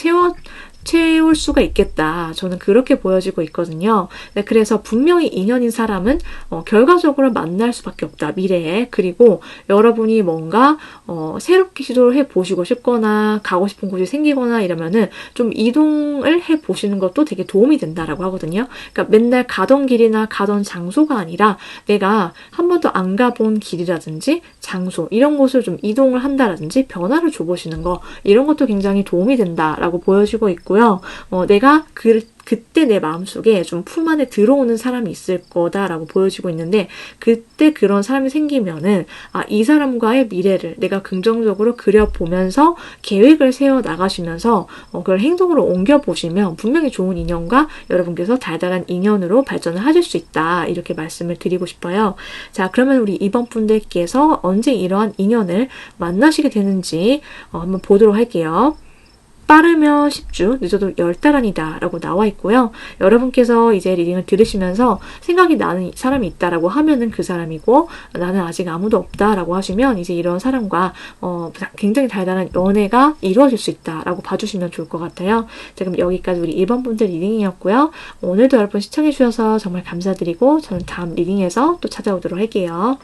채울 수가 있겠다. 저는 그렇게 보여지고 있거든요. 네, 그래서 분명히 인연인 사람은 결과적으로 만날 수밖에 없다. 미래에. 그리고 여러분이 뭔가 새롭게 시도를 해보시고 싶거나 가고 싶은 곳이 생기거나 이러면은 좀 이동을 해보시는 것도 되게 도움이 된다라고 하거든요. 그러니까 맨날 가던 길이나 가던 장소가 아니라 내가 한 번도 안 가본 길이라든지 장소 이런 곳을 좀 이동을 한다라든지 변화를 줘보시는 거 이런 것도 굉장히 도움이 된다라고 보여지고 있고 내가 그때 내 마음속에 좀 품 안에 들어오는 사람이 있을 거다라고 보여지고 있는데 그때 그런 사람이 생기면은 이 사람과의 미래를 내가 긍정적으로 그려보면서 계획을 세워 나가시면서 그걸 행동으로 옮겨보시면 분명히 좋은 인연과 여러분께서 달달한 인연으로 발전을 하실 수 있다 이렇게 말씀을 드리고 싶어요. 자, 그러면 우리 이번 분들께서 언제 이러한 인연을 만나시게 되는지 한번 보도록 할게요. 빠르면 10주, 늦어도 10달 안이다 라고 나와 있고요. 여러분께서 이제 리딩을 들으시면서 생각이 나는 사람이 있다라고 하면은 그 사람이고 나는 아직 아무도 없다라고 하시면 이제 이런 사람과 굉장히 달달한 연애가 이루어질 수 있다라고 봐주시면 좋을 것 같아요. 자, 그럼 여기까지 우리 1번 분들 리딩이었고요. 오늘도 여러분 시청해주셔서 정말 감사드리고 저는 다음 리딩에서 또 찾아오도록 할게요.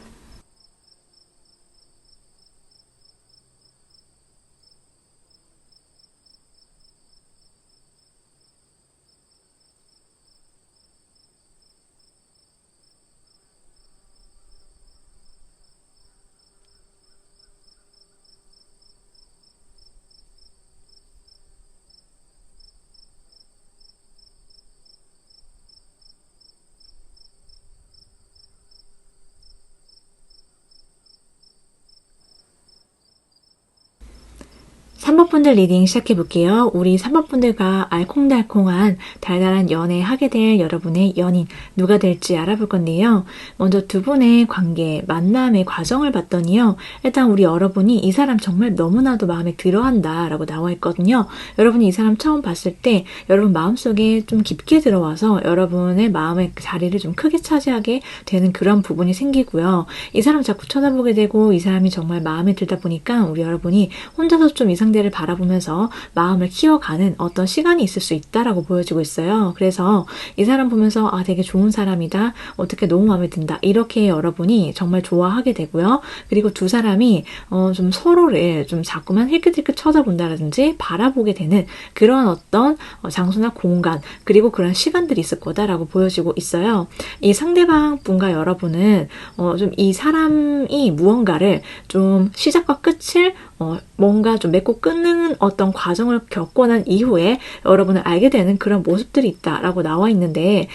3번 분들 리딩 시작해 볼게요. 우리 3번 분들과 알콩달콩한 달달한 연애 하게 될 여러분의 연인 누가 될지 알아볼 건데요. 먼저 두 분의 관계, 만남의 과정을 봤더니요. 일단 우리 여러분이 이 사람 정말 너무나도 마음에 들어한다 라고 나와 있거든요. 여러분이 이 사람 처음 봤을 때 여러분 마음속에 좀 깊게 들어와서 여러분의 마음의 자리를 좀 크게 차지하게 되는 그런 부분이 생기고요. 이 사람 자꾸 쳐다보게 되고 이 사람이 정말 마음에 들다 보니까 우리 여러분이 혼자서 좀 이 상대를 바라보면서 마음을 키워가는 어떤 시간이 있을 수 있다라고 보여지고 있어요. 그래서 이 사람 보면서 아 되게 좋은 사람이다. 어떻게 너무 마음에 든다. 이렇게 여러분이 정말 좋아하게 되고요. 그리고 두 사람이 좀 서로를 좀 자꾸만 힐끗힐끗 쳐다본다든지 바라보게 되는 그런 어떤 장소나 공간 그리고 그런 시간들이 있을 거다라고 보여지고 있어요. 이 상대방 분과 여러분은 좀 이 사람이 무언가를 좀 시작과 끝을 뭔가 좀 맺고 끊는 어떤 과정을 겪고 난 이후에 여러분을 알게 되는 그런 모습들이 있다라고 나와 있는데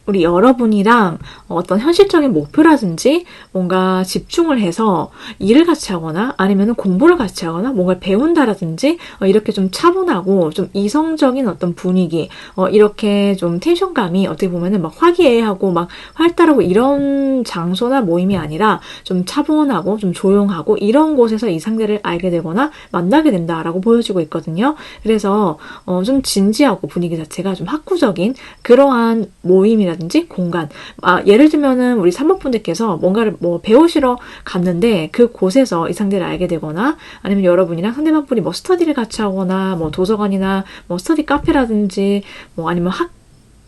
우리 여러분이랑 어떤 현실적인 목표라든지 뭔가 집중을 해서 일을 같이 하거나 아니면 공부를 같이 하거나 뭔가를 배운다라든지 이렇게 좀 차분하고 좀 이성적인 어떤 분위기 이렇게 좀 텐션감이 어떻게 보면은 막 화기애애하고 막 활달하고 이런 장소나 모임이 아니라 좀 차분하고 좀 조용하고 이런 곳에서 이 상대를 알게 되거나 만나게 된다라고 보여지고 있거든요. 그래서 좀 진지하고 분위기 자체가 좀 학구적인 그러한 모임이라 든지 공간. 예를 들면은 우리 3번 분들께서 뭔가를 배우시러 갔는데 그 곳에서 이 상대를 알게 되거나 아니면 여러분이랑 상대방 분이 스터디를 같이 하거나 도서관이나 스터디 카페라든지 아니면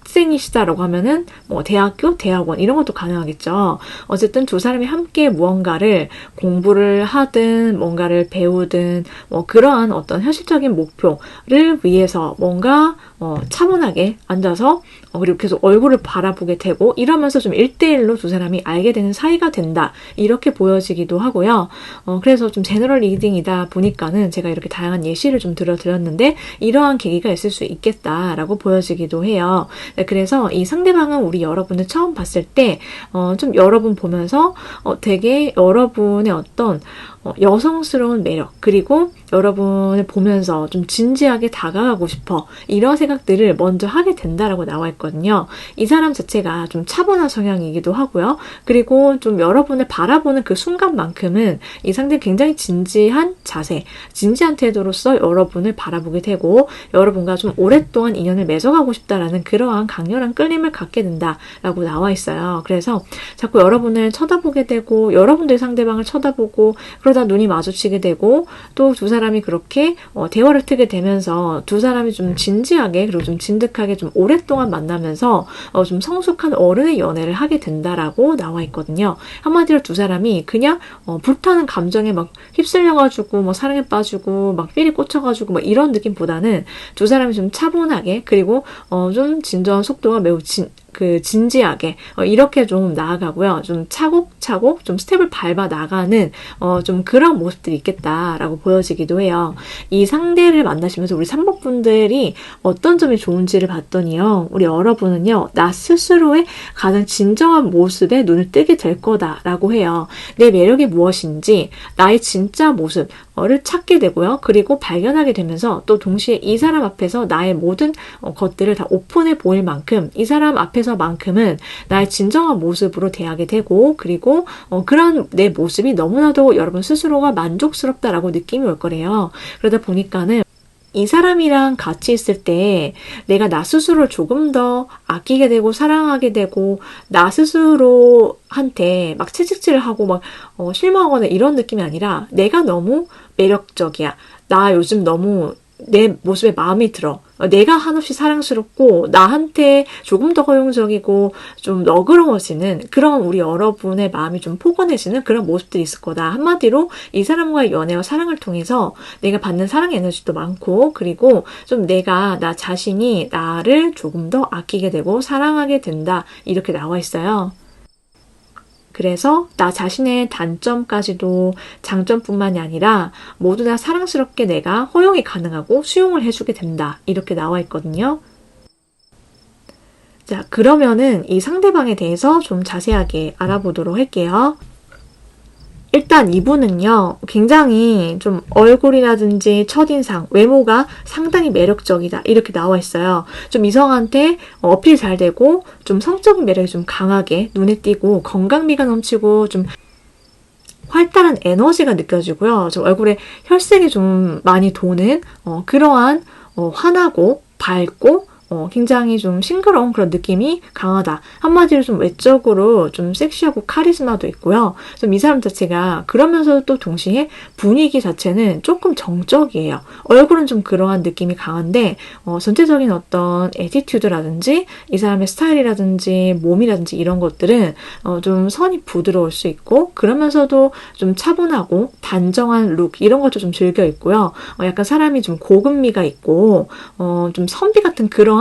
학생이시다라고 하면은 대학교, 대학원 이런 것도 가능하겠죠. 어쨌든 두 사람이 함께 무언가를 공부를 하든 뭔가를 배우든 그러한 어떤 현실적인 목표를 위해서 뭔가 차분하게 앉아서 그리고 계속 얼굴을 바라보게 되고 이러면서 좀 1대1로 두 사람이 알게 되는 사이가 된다. 이렇게 보여지기도 하고요. 그래서 좀 제너럴 리딩이다 보니까는 제가 이렇게 다양한 예시를 좀 들어드렸는데 이러한 계기가 있을 수 있겠다라고 보여지기도 해요. 네, 그래서 이 상대방은 우리 여러분을 처음 봤을 때 좀 여러분 보면서 되게 여러분의 어떤 여성스러운 매력 그리고 여러분을 보면서 좀 진지하게 다가가고 싶어 이런 생각들을 먼저 하게 된다라고 나와 있거든요. 이 사람 자체가 좀 차분한 성향이기도 하고요. 그리고 좀 여러분을 바라보는 그 순간만큼은 이 상대는 굉장히 진지한 자세, 진지한 태도로서 여러분을 바라보게 되고 여러분과 좀 오랫동안 인연을 맺어가고 싶다라는 그러한 강렬한 끌림을 갖게 된다라고 나와 있어요. 그래서 자꾸 여러분을 쳐다보게 되고 여러분들 상대방을 쳐다보고 그러다 눈이 마주치게 되고 또 두 사람이 그렇게 대화를 트게 되면서 두 사람이 좀 진지하게 그리고 좀 진득하게 좀 오랫동안 만나면서 좀 성숙한 어른의 연애를 하게 된다라고 나와 있거든요. 한마디로 두 사람이 그냥 불타는 감정에 막 휩쓸려가지고 사랑에 빠지고 막 필이 꽂혀가지고 이런 느낌보다는 두 사람이 좀 차분하게 그리고 좀 진전 속도가 매우 진지하게 이렇게 좀 나아가고요. 좀 차곡차곡 좀 스텝을 밟아 나가는 좀 그런 모습들이 있겠다라고 보여지기도 해요. 이 상대를 만나시면서 우리 3번 분들이 어떤 점이 좋은지를 봤더니요. 우리 여러분은요. 나 스스로의 가장 진정한 모습에 눈을 뜨게 될 거다라고 해요. 내 매력이 무엇인지 나의 진짜 모습을 찾게 되고요. 그리고 발견하게 되면서 또 동시에 이 사람 앞에서 나의 모든 것들을 다 오픈해 보일 만큼 이 사람 앞에서만큼은 나의 진정한 모습으로 대하게 되고 그리고 그런 내 모습이 너무나도 여러분 스스로가 만족스럽다라고 느낌이 올 거래요. 그러다 보니까는 이 사람이랑 같이 있을 때 내가 나 스스로를 조금 더 아끼게 되고 사랑하게 되고 나 스스로한테 막 채찍질을 하고 실망하거나 이런 느낌이 아니라 내가 너무 매력적이야. 나 요즘 너무 내 모습에 마음이 들어. 내가 한없이 사랑스럽고 나한테 조금 더 허용적이고 좀 너그러워지는 그런 우리 여러분의 마음이 좀 포근해지는 그런 모습들이 있을 거다. 한마디로 이 사람과의 연애와 사랑을 통해서 내가 받는 사랑의 에너지도 많고 그리고 좀 내가 나 자신이 나를 조금 더 아끼게 되고 사랑하게 된다. 이렇게 나와 있어요. 그래서 나 자신의 단점까지도 장점뿐만이 아니라 모두 다 사랑스럽게 내가 허용이 가능하고 수용을 해주게 된다. 이렇게 나와 있거든요. 자, 그러면은 이 상대방에 대해서 좀 자세하게 알아보도록 할게요. 일단 이분은요, 굉장히 좀 얼굴이라든지 첫인상, 외모가 상당히 매력적이다. 이렇게 나와 있어요. 좀 이성한테 어필 잘 되고, 좀 성적인 매력이 좀 강하게 눈에 띄고, 건강미가 넘치고, 좀 활달한 에너지가 느껴지고요. 좀 얼굴에 혈색이 좀 많이 도는, 그러한, 환하고, 밝고, 굉장히 좀 싱그러운 그런 느낌이 강하다. 한마디로 좀 외적으로 좀 섹시하고 카리스마도 있고요. 좀 이 사람 자체가 그러면서도 또 동시에 분위기 자체는 조금 정적이에요. 얼굴은 좀 그러한 느낌이 강한데 전체적인 어떤 애티튜드라든지 이 사람의 스타일이라든지 몸이라든지 이런 것들은 좀 선이 부드러울 수 있고 그러면서도 좀 차분하고 단정한 룩 이런 것도 좀 즐겨 있고요. 약간 사람이 좀 고급미가 있고 좀 선비 같은 그런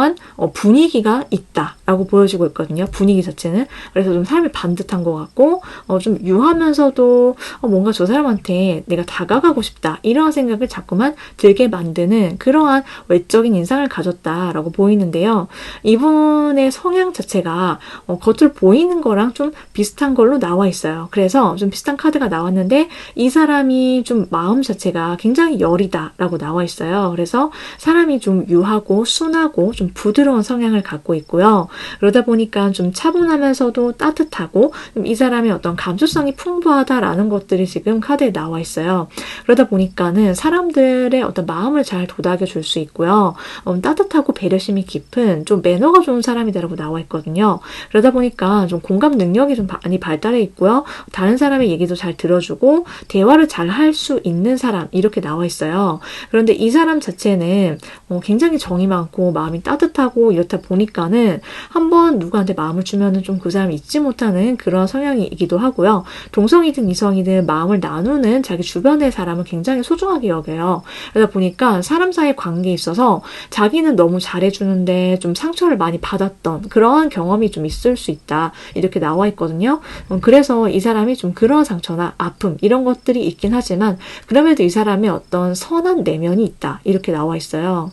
분위기가 있다라고 보여지고 있거든요. 분위기 자체는. 그래서 좀 사람이 반듯한 것 같고 좀 유하면서도 뭔가 저 사람한테 내가 다가가고 싶다. 이런 생각을 자꾸만 들게 만드는 그러한 외적인 인상을 가졌다라고 보이는데요. 이분의 성향 자체가 겉으로 보이는 거랑 좀 비슷한 걸로 나와 있어요. 그래서 좀 비슷한 카드가 나왔는데 이 사람이 좀 마음 자체가 굉장히 여리다라고 나와 있어요. 그래서 사람이 좀 유하고 순하고 좀 부드러운 성향을 갖고 있고요. 그러다 보니까 좀 차분하면서도 따뜻하고 이 사람의 어떤 감수성이 풍부하다라는 것들이 지금 카드에 나와 있어요. 그러다 보니까는 사람들의 어떤 마음을 잘 도닥여 줄 수 있고요. 따뜻하고 배려심이 깊은 좀 매너가 좋은 사람이다라고 나와 있거든요. 그러다 보니까 좀 공감 능력이 좀 많이 발달해 있고요. 다른 사람의 얘기도 잘 들어주고 대화를 잘 할 수 있는 사람 이렇게 나와 있어요. 그런데 이 사람 자체는 굉장히 정이 많고 마음이 따뜻하고 이렇다 보니까는 한번 누구한테 마음을 주면은 좀 그 사람이 잊지 못하는 그런 성향이기도 하고요. 동성이든 이성이든 마음을 나누는 자기 주변의 사람을 굉장히 소중하게 여겨요. 그러다 보니까 사람 사이 관계에 있어서 자기는 너무 잘해주는데 좀 상처를 많이 받았던 그러한 경험이 좀 있을 수 있다. 이렇게 나와 있거든요. 그래서 이 사람이 좀 그런 상처나 아픔 이런 것들이 있긴 하지만 그럼에도 이 사람의 어떤 선한 내면이 있다. 이렇게 나와 있어요.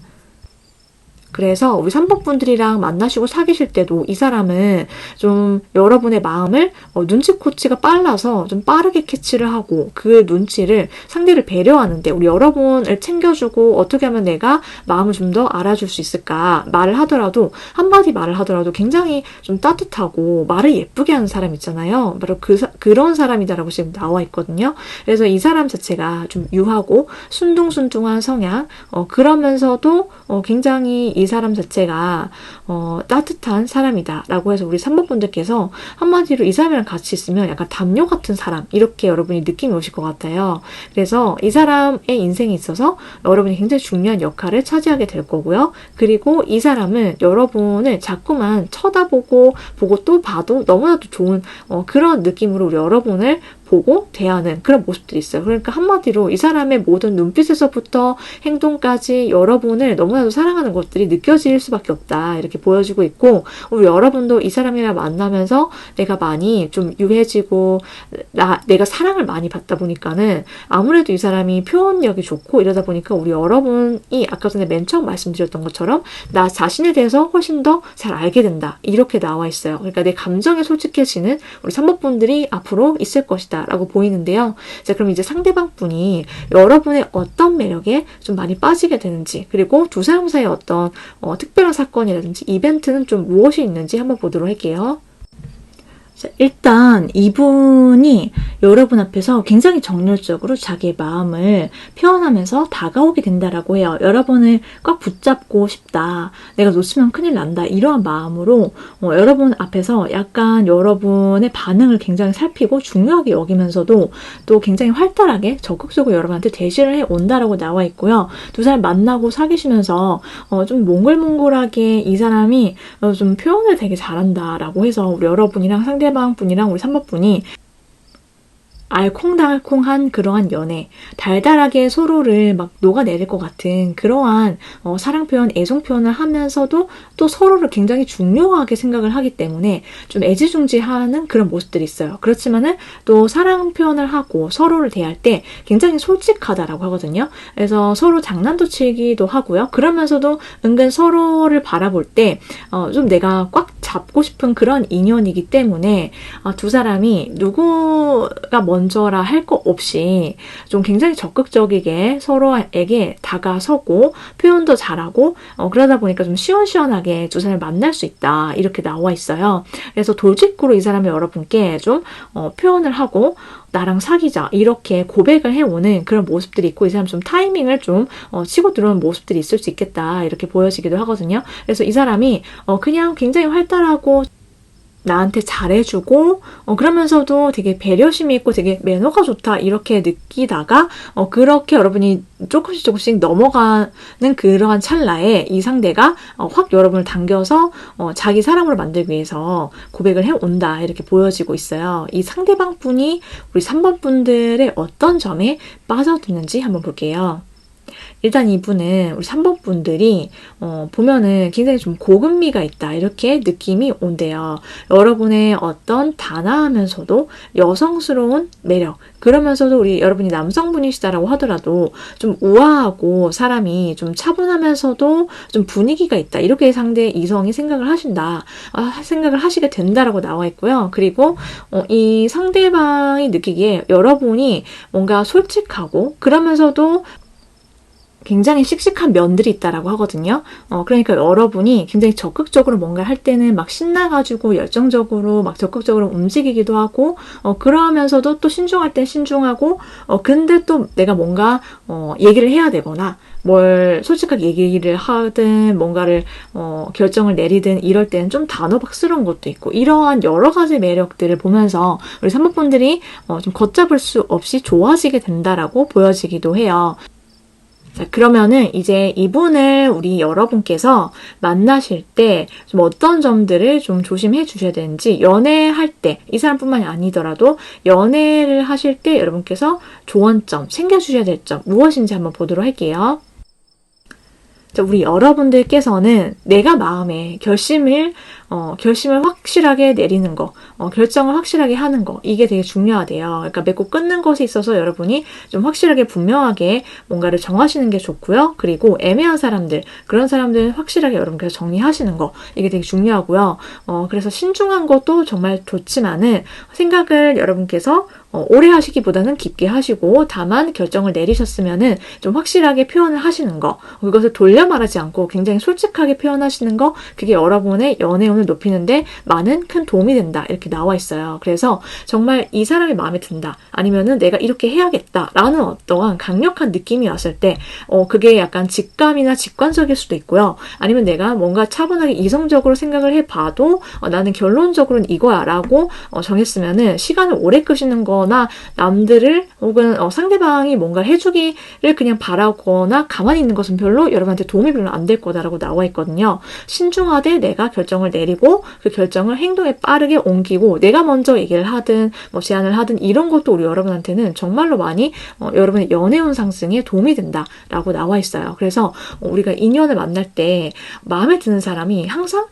그래서 우리 3번 분들이랑 만나시고 사귀실 때도 이 사람은 좀 여러분의 마음을 눈치코치가 빨라서 좀 빠르게 캐치를 하고 그 눈치를 상대를 배려하는데 우리 여러분을 챙겨주고 어떻게 하면 내가 마음을 좀 더 알아줄 수 있을까 말을 하더라도 한마디 말을 하더라도 굉장히 좀 따뜻하고 말을 예쁘게 하는 사람 있잖아요. 바로 그런 사람이다라고 지금 나와 있거든요. 그래서 이 사람 자체가 좀 유하고 순둥순둥한 성향 그러면서도 굉장히 이 사람 자체가 따뜻한 사람이다 라고 해서 우리 3번 분들께서 한마디로 이 사람이랑 같이 있으면 약간 담요 같은 사람 이렇게 여러분이 느낌이 오실 것 같아요. 그래서 이 사람의 인생에 있어서 여러분이 굉장히 중요한 역할을 차지하게 될 거고요. 그리고 이 사람은 여러분을 자꾸만 쳐다보고 보고 또 봐도 너무나도 좋은 그런 느낌으로 우리 여러분을 보고 대하는 그런 모습들이 있어요. 그러니까 한마디로 이 사람의 모든 눈빛에서부터 행동까지 여러분을 너무나도 사랑하는 것들이 느껴질 수밖에 없다. 이렇게 보여지고 있고 우리 여러분도 이 사람이랑 만나면서 내가 많이 좀 유해지고 내가 사랑을 많이 받다 보니까는 아무래도 이 사람이 표현력이 좋고 이러다 보니까 우리 여러분이 아까 전에 맨 처음 말씀드렸던 것처럼 나 자신에 대해서 훨씬 더 잘 알게 된다. 이렇게 나와 있어요. 그러니까 내 감정에 솔직해지는 우리 3번 분들이 앞으로 있을 것이다. 라고 보이는데요. 자, 그럼 이제 상대방 분이 여러분의 어떤 매력에 좀 많이 빠지게 되는지 그리고 두 사람 사이의 어떤 특별한 사건이라든지 이벤트는 좀 무엇이 있는지 한번 보도록 할게요. 자, 일단 이분이 여러분 앞에서 굉장히 정열적으로 자기의 마음을 표현하면서 다가오게 된다라고 해요. 여러분을 꽉 붙잡고 싶다. 내가 놓치면 큰일 난다. 이러한 마음으로 여러분 앞에서 약간 여러분의 반응을 굉장히 살피고 중요하게 여기면서도 또 굉장히 활달하게 적극적으로 여러분한테 대시를 해온다라고 나와 있고요. 두 사람 만나고 사귀시면서 좀 몽글몽글하게 이 사람이 좀 표현을 되게 잘한다라고 해서 우리 여러분이랑 상대방 분이랑 우리 3번 분이 알콩달콩한 그러한 연애, 달달하게 서로를 막 녹아내릴 것 같은 그러한 사랑 표현, 애정 표현을 하면서도 또 서로를 굉장히 중요하게 생각을 하기 때문에 좀 애지중지하는 그런 모습들이 있어요. 그렇지만은 또 사랑 표현을 하고 서로를 대할 때 굉장히 솔직하다라고 하거든요. 그래서 서로 장난도 치기도 하고요. 그러면서도 은근 서로를 바라볼 때 좀 내가 꽉 잡고 싶은 그런 인연이기 때문에 두 사람이 누구가 먼저 먼저라 할 거 없이 좀 굉장히 적극적이게 서로에게 다가서고 표현도 잘하고 그러다 보니까 좀 시원시원하게 두 사람을 만날 수 있다. 이렇게 나와 있어요. 그래서 돌직구로 이 사람이 여러분께 좀 표현을 하고 나랑 사귀자 이렇게 고백을 해오는 그런 모습들이 있고 이 사람 좀 타이밍을 좀 치고 들어오는 모습들이 있을 수 있겠다 이렇게 보여지기도 하거든요. 그래서 이 사람이 그냥 굉장히 활달하고 나한테 잘해주고 그러면서도 되게 배려심이 있고 되게 매너가 좋다 이렇게 느끼다가 그렇게 여러분이 조금씩 넘어가는 그러한 찰나에 이 상대가 확 여러분을 당겨서 자기 사람으로 만들기 위해서 고백을 해온다 이렇게 보여지고 있어요. 이 상대방 분이 우리 3번 분들의 어떤 점에 빠져드는지 한번 볼게요. 일단 이분은 우리 3번 분들이 보면은 굉장히 좀 고급미가 있다 이렇게 느낌이 온대요. 여러분의 어떤 단아하면서도 여성스러운 매력 그러면서도 우리 여러분이 남성분이시다라고 하더라도 좀 우아하고 사람이 좀 차분하면서도 좀 분위기가 있다 이렇게 상대 이성이 생각을 하시게 된다라고 나와 있고요. 그리고 이 상대방이 느끼기에 여러분이 뭔가 솔직하고 그러면서도 굉장히 씩씩한 면들이 있다라고 하거든요. 그러니까 여러분이 굉장히 적극적으로 뭔가 할 때는 막 신나가지고 열정적으로 막 적극적으로 움직이기도 하고, 그러면서도 또 신중할 땐 신중하고, 근데 또 내가 뭔가, 얘기를 해야 되거나, 뭘 솔직하게 얘기를 하든 뭔가를 결정을 내리든 이럴 때는 좀 단호박스러운 것도 있고 이러한 여러 가지 매력들을 보면서 우리 3번 분들이 좀 걷잡을 수 없이 좋아지게 된다라고 보여지기도 해요. 자, 그러면은 이제 이분을 우리 여러분께서 만나실 때 좀 어떤 점들을 좀 조심해 주셔야 되는지 연애할 때 이 사람뿐만이 아니더라도 연애를 하실 때 여러분께서 조언점, 챙겨주셔야 될 점 무엇인지 한번 보도록 할게요. 자, 우리 여러분들께서는 내가 마음에 결심을 확실하게 내리는 거, 결정을 확실하게 하는 거, 이게 되게 중요하대요. 그러니까 맺고 끊는 것에 있어서 여러분이 좀 확실하게 분명하게 뭔가를 정하시는 게 좋고요. 그리고 애매한 사람들, 그런 사람들은 확실하게 여러분께서 정리하시는 거, 이게 되게 중요하고요. 그래서 신중한 것도 정말 좋지만은 생각을 여러분께서 오래 하시기보다는 깊게 하시고 다만 결정을 내리셨으면은 좀 확실하게 표현을 하시는 거, 그것을 돌려 말하지 않고 굉장히 솔직하게 표현하시는 거, 그게 여러분의 연애운을 높이는데 많은 큰 도움이 된다 이렇게 나와 있어요. 그래서 정말 이 사람이 마음에 든다 아니면은 내가 이렇게 해야겠다라는 어떠한 강력한 느낌이 왔을 때 그게 약간 직감이나 직관적일 수도 있고요. 아니면 내가 뭔가 차분하게 이성적으로 생각을 해봐도 나는 결론적으로는 이거야 라고 정했으면은 시간을 오래 끄시는 거나 남들을 혹은 상대방이 뭔가 해주기를 그냥 바라거나 가만히 있는 것은 별로 여러분한테 도움이 별로 안 될 거다라고 나와 있거든요. 신중하되 내가 결정을 내리고 그 결정을 행동에 빠르게 옮기고 내가 먼저 얘기를 하든 제안을 하든 이런 것도 우리 여러분한테는 정말로 많이 여러분의 연애운 상승에 도움이 된다라고 나와 있어요. 그래서 우리가 인연을 만날 때 마음에 드는 사람이 항상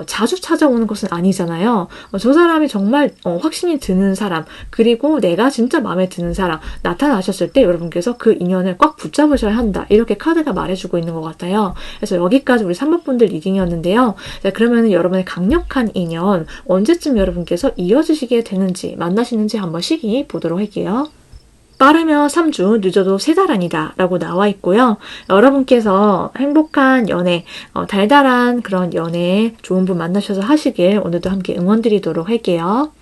자주 찾아오는 것은 아니잖아요. 저 사람이 정말 확신이 드는 사람 그리고 내가 진짜 마음에 드는 사람 나타나셨을 때 여러분께서 그 인연을 꽉 붙잡으셔야 한다. 이렇게 카드가 말해주고 있는 것 같아요. 그래서 여기까지 우리 3번 분들 리딩이었는데요. 자, 그러면 여러분의 강력한 인연 언제쯤 여러분께서 이어지시게 되는지 만나시는지 한번 시기 보도록 할게요. 빠르면 3주, 늦어도 3달 아니다 라고 나와 있고요. 여러분께서 행복한 연애, 달달한 그런 연애 좋은 분 만나셔서 하시길 오늘도 함께 응원 드리도록 할게요.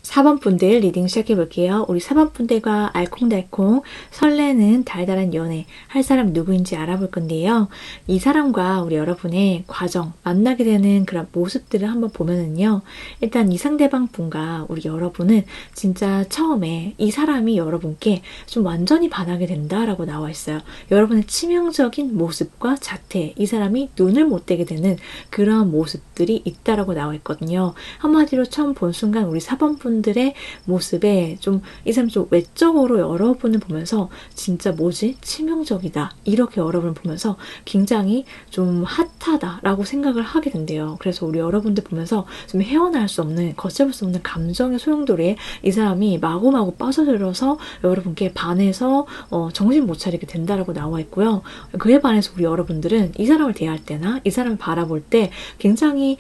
사 번 분들 리딩 시작해 볼게요. 우리 4번 분들과 알콩달콩 설레는 달달한 연애 할 사람 누구인지 알아볼 건데요. 이 사람과 우리 여러분의 과정, 만나게 되는 그런 모습들을 한번 보면은요. 일단 이 상대방 분과 우리 여러분은 진짜 처음에 이 사람이 여러분께 좀 완전히 반하게 된다라고 나와 있어요. 여러분의 치명적인 모습과 자태, 이 사람이 눈을 못 떼게 되는 그런 모습들이 있다라고 나와 있거든요. 한마디로 처음 본 순간 우리 4번 분들 여러분들의 모습에 좀 이 사람이 좀 외적으로 여러분을 보면서 진짜 뭐지? 치명적이다. 이렇게 여러분을 보면서 굉장히 좀 핫하다라고 생각을 하게 된대요. 그래서 우리 여러분들 보면서 좀 헤어날 수 없는, 걷잡을 수 없는 감정의 소용돌이에 이 사람이 마구마구 빠져들어서 여러분께 반해서 정신 못 차리게 된다라고 나와 있고요. 그에 반해서 우리 여러분들은 이 사람을 대할 때나 이 사람을 바라볼 때 굉장히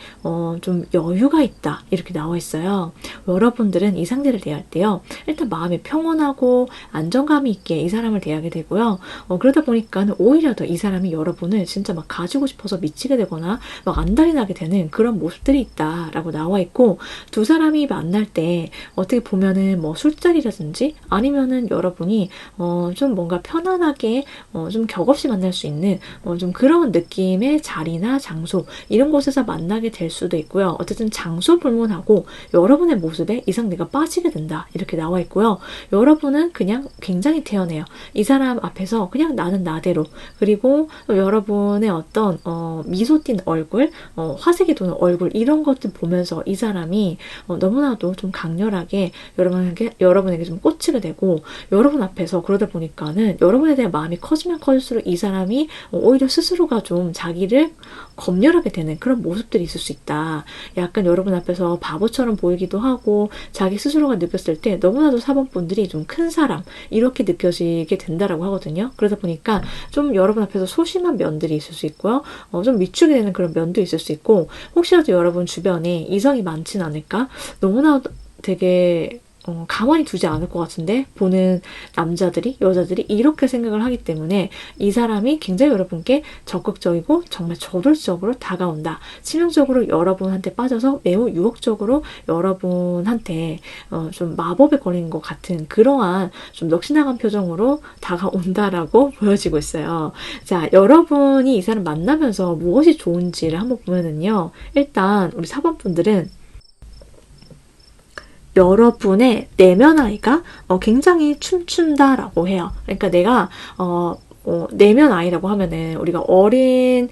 좀 여유가 있다. 이렇게 나와 있어요. 여러분들은 이 상대를 대할 때요. 일단 마음이 평온하고 안정감이 있게 이 사람을 대하게 되고요. 그러다 보니까 오히려 더 이 사람이 여러분을 진짜 막 가지고 싶어서 미치게 되거나 막 안달이 나게 되는 그런 모습들이 있다라고 나와 있고, 두 사람이 만날 때 어떻게 보면은 뭐 술자리라든지 아니면은 여러분이 좀 뭔가 편안하게 좀 격없이 만날 수 있는 좀 그런 느낌의 자리나 장소, 이런 곳에서 만나게 될 수도 있고요. 어쨌든 장소 불문하고 여러분의 모습에 이 상대가 빠지게 된다. 이렇게 나와 있고요. 여러분은 그냥 굉장히 태연해요. 이 사람 앞에서 그냥 나는 나대로, 그리고 여러분의 어떤 미소 띈 얼굴, 화색이 도는 얼굴, 이런 것들 보면서 이 사람이 너무나도 좀 강렬하게 여러분에게 좀 꽂히게 되고, 여러분 앞에서 그러다 보니까는 여러분에 대한 마음이 커지면 커질수록 이 사람이 오히려 스스로가 좀 자기를 검열하게 되는 그런 모습들이 있을 수 있다. 약간 여러분 앞에서 바보처럼 보이기도 하고, 자기 스스로가 느꼈을 때 너무나도 사범분들이 좀 큰 사람, 이렇게 느껴지게 된다라고 하거든요. 그러다 보니까 좀 여러분 앞에서 소심한 면들이 있을 수 있고요. 좀 위축이 되는 그런 면도 있을 수 있고, 혹시라도 여러분 주변에 이성이 많진 않을까? 너무나 되게 가만히 두지 않을 것 같은데, 보는 남자들이, 여자들이 이렇게 생각을 하기 때문에 이 사람이 굉장히 여러분께 적극적이고 정말 저돌적으로 다가온다. 치명적으로 여러분한테 빠져서 매우 유혹적으로 여러분한테 좀 마법에 걸린 것 같은 그러한 좀 넋이나간 표정으로 다가온다라고 보여지고 있어요. 자, 여러분이 이 사람 만나면서 무엇이 좋은지를 한번 보면은요. 일단 우리 4번분들은 여러분의 내면 아이가 굉장히 춤춘다라고 해요. 그러니까 내가 내면 아이라고 하면은 우리가 어린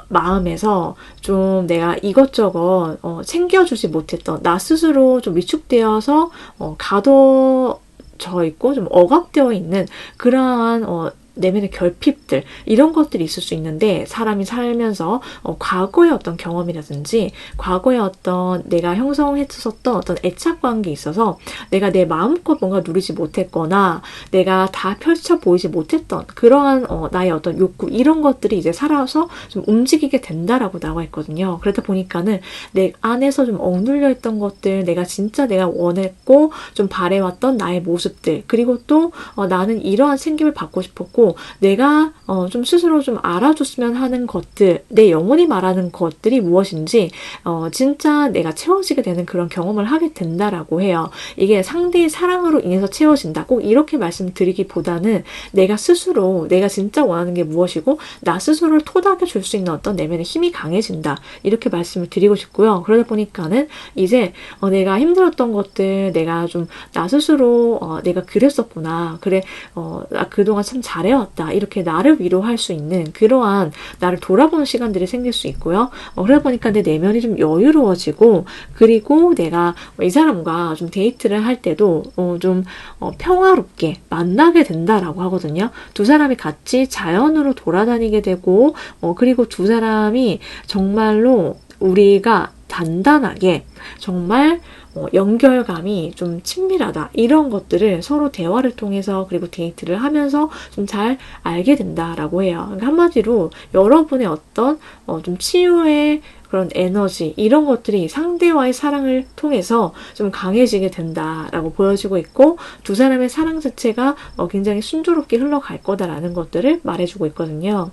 마음에서 좀 내가 이것저것 챙겨주지 못했던, 나 스스로 좀 위축되어서 가둬져 있고 좀 억압되어 있는 그러한 내면의 결핍들, 이런 것들이 있을 수 있는데, 사람이 살면서 과거의 어떤 경험이라든지 과거의 어떤 내가 형성했었던 어떤 애착관계에 있어서 내가 내 마음껏 뭔가 누리지 못했거나 내가 다 펼쳐 보이지 못했던 그러한 나의 어떤 욕구, 이런 것들이 이제 살아서 좀 움직이게 된다라고 나와 있거든요. 그러다 보니까는 내 안에서 좀 억눌려 있던 것들, 내가 진짜 내가 원했고 좀 바래왔던 나의 모습들, 그리고 또 나는 이러한 생김을 받고 싶었고 내가 좀 스스로 좀 알아줬으면 하는 것들, 내 영혼이 말하는 것들이 무엇인지 진짜 내가 채워지게 되는 그런 경험을 하게 된다라고 해요. 이게 상대의 사랑으로 인해서 채워진다, 꼭 이렇게 말씀드리기보다는 내가 스스로 내가 진짜 원하는 게 무엇이고 나 스스로를 토닥여 줄 수 있는 어떤 내면의 힘이 강해진다, 이렇게 말씀을 드리고 싶고요. 그러다 보니까는 이제 내가 힘들었던 것들, 내가 좀 나 스스로 내가 그랬었구나, 그래 나 그동안 참 잘해왔다, 이렇게 나를 위로할 수 있는 그러한 나를 돌아보는 시간들이 생길 수 있고요. 그러다 보니까 내 내면이 좀 여유로워지고, 그리고 내가 이 사람과 좀 데이트를 할 때도 좀 평화롭게 만나게 된다라고 하거든요. 두 사람이 같이 자연으로 돌아다니게 되고, 그리고 두 사람이 정말로 우리가 단단하게 정말 연결감이 좀 친밀하다, 이런 것들을 서로 대화를 통해서 그리고 데이트를 하면서 좀 잘 알게 된다라고 해요. 그러니까 한마디로 여러분의 어떤 좀 치유의 그런 에너지, 이런 것들이 상대와의 사랑을 통해서 좀 강해지게 된다라고 보여지고 있고, 두 사람의 사랑 자체가 굉장히 순조롭게 흘러갈 거다라는 것들을 말해주고 있거든요.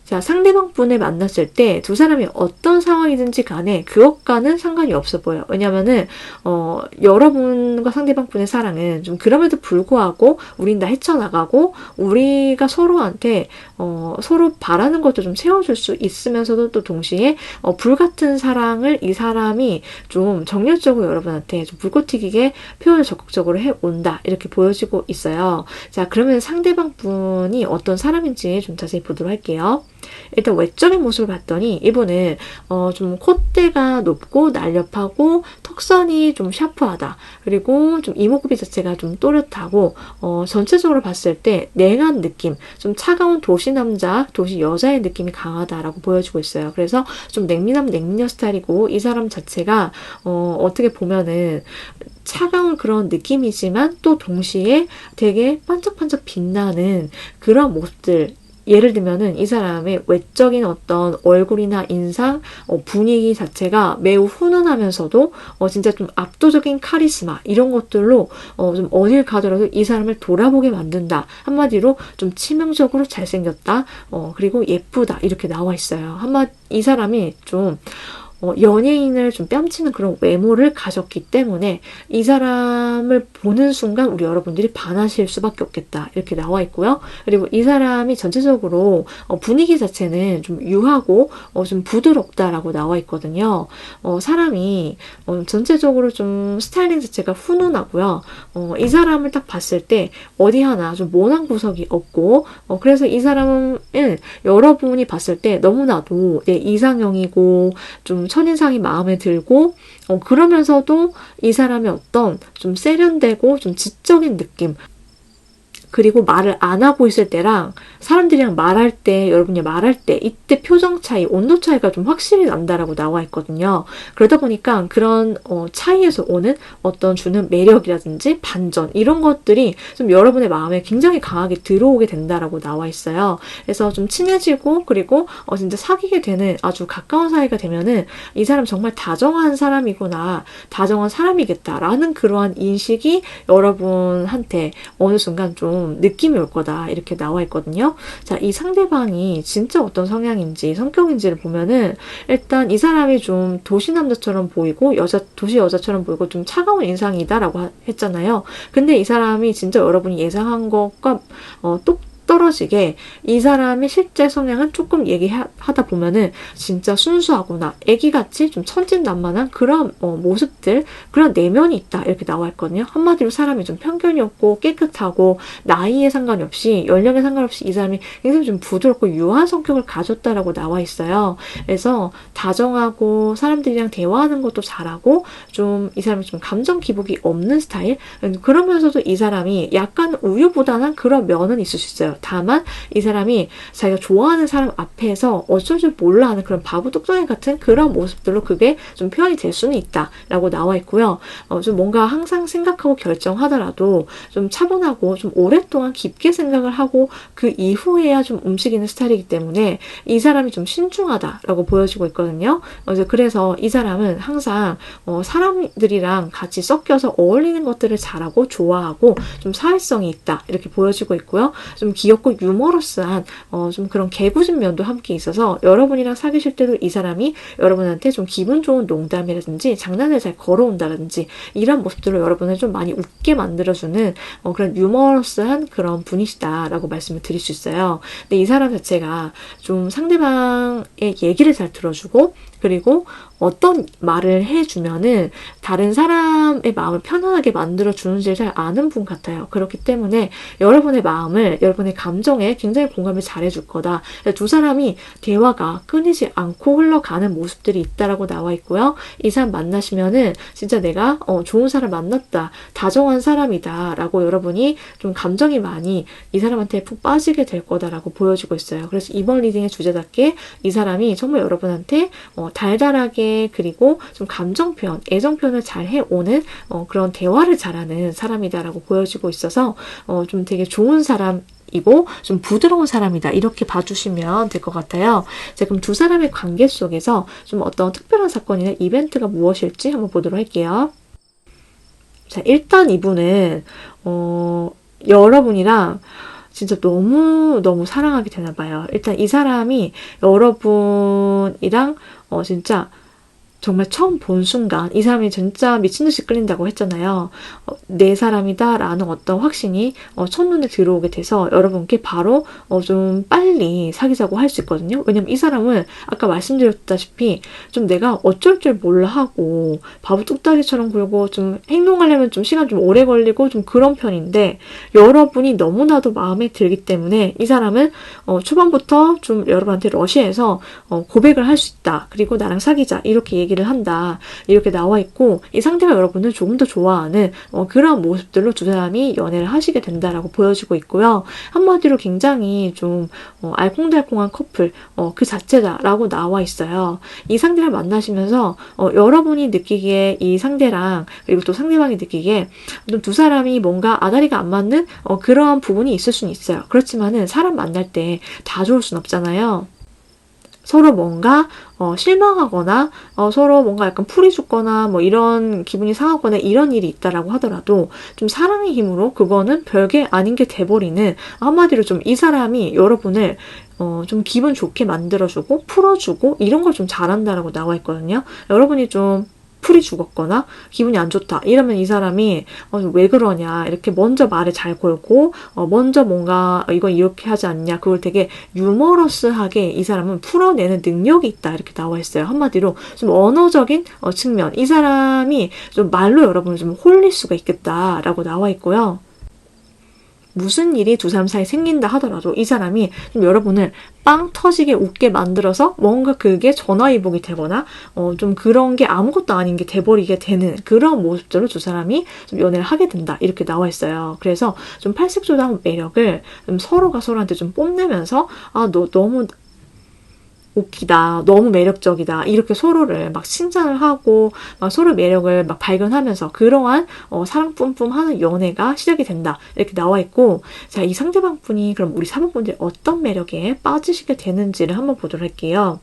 자, 상대방 분을 만났을 때 두 사람이 어떤 상황이든지 간에 그것과는 상관이 없어 보여요. 왜냐면은 여러분과 상대방 분의 사랑은 좀 그럼에도 불구하고 우린 다 헤쳐나가고, 우리가 서로한테 서로 바라는 것도 좀 채워줄 수 있으면서도 또 동시에 불같은 사랑을 이 사람이 좀 정열적으로 여러분한테 좀 불꽃 튀기게 표현을 적극적으로 해온다, 이렇게 보여지고 있어요. 자, 그러면 상대방 분이 어떤 사람인지 좀 자세히 보도록 할게요. 일단 외적인 모습을 봤더니 이분은 좀 콧대가 높고 날렵하고 턱선이 좀 샤프하다. 그리고 좀 이목구비 자체가 좀 또렷하고 전체적으로 봤을 때 냉한 느낌, 좀 차가운 도시 남자, 도시 여자의 느낌이 강하다라고 보여지고 있어요. 그래서 좀 냉미남 냉미녀 스타일이고 이 사람 자체가 어떻게 보면은 차가운 그런 느낌이지만 또 동시에 되게 반짝반짝 빛나는 그런 모습들, 예를 들면은 이 사람의 외적인 어떤 얼굴이나 인상, 분위기 자체가 매우 훈훈하면서도 진짜 좀 압도적인 카리스마 이런 것들로 좀 어딜 가더라도 이 사람을 돌아보게 만든다. 한마디로 좀 치명적으로 잘생겼다. 그리고 예쁘다 이렇게 나와 있어요. 이 사람이 좀 연예인을 좀 뺨치는 그런 외모를 가졌기 때문에 이 사람을 보는 순간 우리 여러분들이 반하실 수밖에 없겠다. 이렇게 나와 있고요. 그리고 이 사람이 전체적으로 분위기 자체는 좀 유하고 좀 부드럽다라고 나와 있거든요. 사람이 전체적으로 좀 스타일링 자체가 훈훈하고요. 이 사람을 딱 봤을 때 어디 하나 좀 모난 구석이 없고 그래서 이 사람은 여러분이 봤을 때 너무나도 이상형이고 좀 첫인상이 마음에 들고 그러면서도 이 사람의 어떤 좀 세련되고 좀 지적인 느낌, 그리고 말을 안 하고 있을 때랑 사람들이랑 말할 때, 여러분이 말할 때 이때 표정 차이, 온도 차이가 좀 확실히 난다라고 나와 있거든요. 그러다 보니까 그런 차이에서 오는 어떤 주는 매력이라든지 반전 이런 것들이 좀 여러분의 마음에 굉장히 강하게 들어오게 된다라고 나와 있어요. 그래서 좀 친해지고 그리고 진짜 사귀게 되는 아주 가까운 사이가 되면은 이 사람 정말 다정한 사람이구나, 다정한 사람이겠다라는 그러한 인식이 여러분한테 어느 순간 좀 느낌이 올 거다 이렇게 나와 있거든요. 자, 이 상대방이 진짜 어떤 성향인지 성격인지를 보면은 일단 이 사람이 좀 도시 남자처럼 보이고 도시 여자처럼 보이고 좀 차가운 인상이다라고 했잖아요. 근데 이 사람이 진짜 여러분이 예상한 것과 똑 떨어지게 이 사람의 실제 성향은 조금 얘기하다 보면은 진짜 순수하구나, 애기같이 좀 천진난만한 그런 모습들, 그런 내면이 있다 이렇게 나와 있거든요. 한마디로 사람이 좀 편견이 없고 깨끗하고 나이에 상관이 없이 연령에 상관없이 이 사람이 굉장히 좀 부드럽고 유한 성격을 가졌다라고 나와 있어요. 그래서 다정하고 사람들이랑 대화하는 것도 잘하고 좀 이 사람이 좀 감정 기복이 없는 스타일, 그러면서도 이 사람이 약간 우유부단한 그런 면은 있을 수 있어요. 다만 이 사람이 자기가 좋아하는 사람 앞에서 어쩔 줄 몰라 하는 그런 바보 뚝딱이 같은 그런 모습들로 그게 좀 표현이 될 수는 있다라고 나와 있고요. 좀 뭔가 항상 생각하고 결정하더라도 좀 차분하고 좀 오랫동안 깊게 생각을 하고 그 이후에야 좀 움직이는 스타일이기 때문에 이 사람이 좀 신중하다라고 보여지고 있거든요. 그래서 이 사람은 항상 사람들이랑 같이 섞여서 어울리는 것들을 잘하고 좋아하고 좀 사회성이 있다 이렇게 보여지고 있고요. 좀 귀엽고 유머러스한 좀 그런 개구진 면도 함께 있어서 여러분이랑 사귀실 때도 이 사람이 여러분한테 좀 기분 좋은 농담이라든지 장난을 잘 걸어온다든지 이런 모습들로 여러분을 좀 많이 웃게 만들어주는 그런 유머러스한 그런 분이시다라고 말씀을 드릴 수 있어요. 근데 이 사람 자체가 좀 상대방의 얘기를 잘 들어주고 그리고 어떤 말을 해주면은 다른 사람의 마음을 편안하게 만들어주는지를 잘 아는 분 같아요. 그렇기 때문에 여러분의 마음을, 여러분의 감정에 굉장히 공감을 잘해줄 거다. 두 사람이 대화가 끊이지 않고 흘러가는 모습들이 있다라고 나와 있고요. 이 사람 만나시면은 진짜 내가 좋은 사람 만났다, 다정한 사람이다 라고 여러분이 좀 감정이 많이 이 사람한테 푹 빠지게 될 거다라고 보여지고 있어요. 그래서 이번 리딩의 주제답게 이 사람이 정말 여러분한테 달달하게 그리고 좀 감정 표현, 애정 표현을 잘 해오는 그런 대화를 잘하는 사람이다라고 보여지고 있어서 좀 되게 좋은 사람이고 좀 부드러운 사람이다 이렇게 봐주시면 될 것 같아요. 자, 그럼 두 사람의 관계 속에서 좀 어떤 특별한 사건이나 이벤트가 무엇일지 한번 보도록 할게요. 자, 일단 이분은 여러분이랑 진짜 너무 사랑하게 되나 봐요. 일단 이 사람이 여러분이랑 진짜 정말 처음 본 순간 이 사람이 진짜 미친 듯이 끌린다고 했잖아요. 내 사람이다 라는 어떤 확신이 첫눈에 들어오게 돼서 여러분께 바로 좀 빨리 사귀자고 할 수 있거든요. 왜냐면 이 사람은 아까 말씀드렸다시피 좀 내가 어쩔 줄 몰라 하고 바보 뚝딱이처럼 굴고 좀 행동하려면 좀 시간 좀 오래 걸리고 좀 그런 편인데, 여러분이 너무나도 마음에 들기 때문에 이 사람은 초반부터 좀 여러분한테 러시아에서 고백을 할 수 있다. 그리고 나랑 사귀자. 이렇게 얘기를 한다. 이렇게 나와 있고, 이 상대가 여러분을 조금 더 좋아하는 그런 모습들로 두 사람이 연애를 하시게 된다라고 보여지고 있고요. 한마디로 굉장히 좀 알콩달콩한 커플 그 자체다라고 나와 있어요. 이 상대를 만나시면서 여러분이 느끼기에 이 상대랑, 그리고 또 상대방이 느끼기에 좀 두 사람이 뭔가 아다리가 안 맞는 그런 부분이 있을 수는 있어요. 그렇지만은 사람 만날 때 다 좋을 순 없잖아요. 서로 뭔가 실망하거나 서로 뭔가 약간 풀이 죽거나 뭐 이런 기분이 상하거나 이런 일이 있다라고 하더라도 좀 사랑의 힘으로 그거는 별게 아닌 게 돼버리는, 한마디로 좀 이 사람이 여러분을 좀 기분 좋게 만들어주고 풀어주고 이런 걸 좀 잘한다라고 나와 있거든요. 여러분이 좀 풀이 죽었거나 기분이 안 좋다 이러면 이 사람이 왜 그러냐 이렇게 먼저 말을 잘 걸고 먼저 뭔가 이거 이렇게 하지 않냐, 그걸 되게 유머러스하게 이 사람은 풀어내는 능력이 있다 이렇게 나와 있어요. 한마디로 좀 언어적인 측면, 이 사람이 좀 말로 여러분을 좀 홀릴 수가 있겠다라고 나와 있고요. 무슨 일이 두 사람 사이에 생긴다 하더라도 이 사람이 좀 여러분을 빵 터지게 웃게 만들어서 뭔가 그게 전화위복이 되거나 좀 그런 게 아무것도 아닌 게 돼버리게 되는 그런 모습들로 두 사람이 좀 연애를 하게 된다 이렇게 나와 있어요. 그래서 좀 팔색조당 매력을 좀 서로가 서로한테 좀 뽐내면서 너 너무 웃기다, 너무 매력적이다 이렇게 서로를 막 칭찬을 하고 막 서로 매력을 막 발견하면서 그러한 사랑 뿜뿜하는 연애가 시작이 된다 이렇게 나와 있고, 자, 이 상대방 분이 그럼 우리 사모분들이 어떤 매력에 빠지시게 되는지를 한번 보도록 할게요.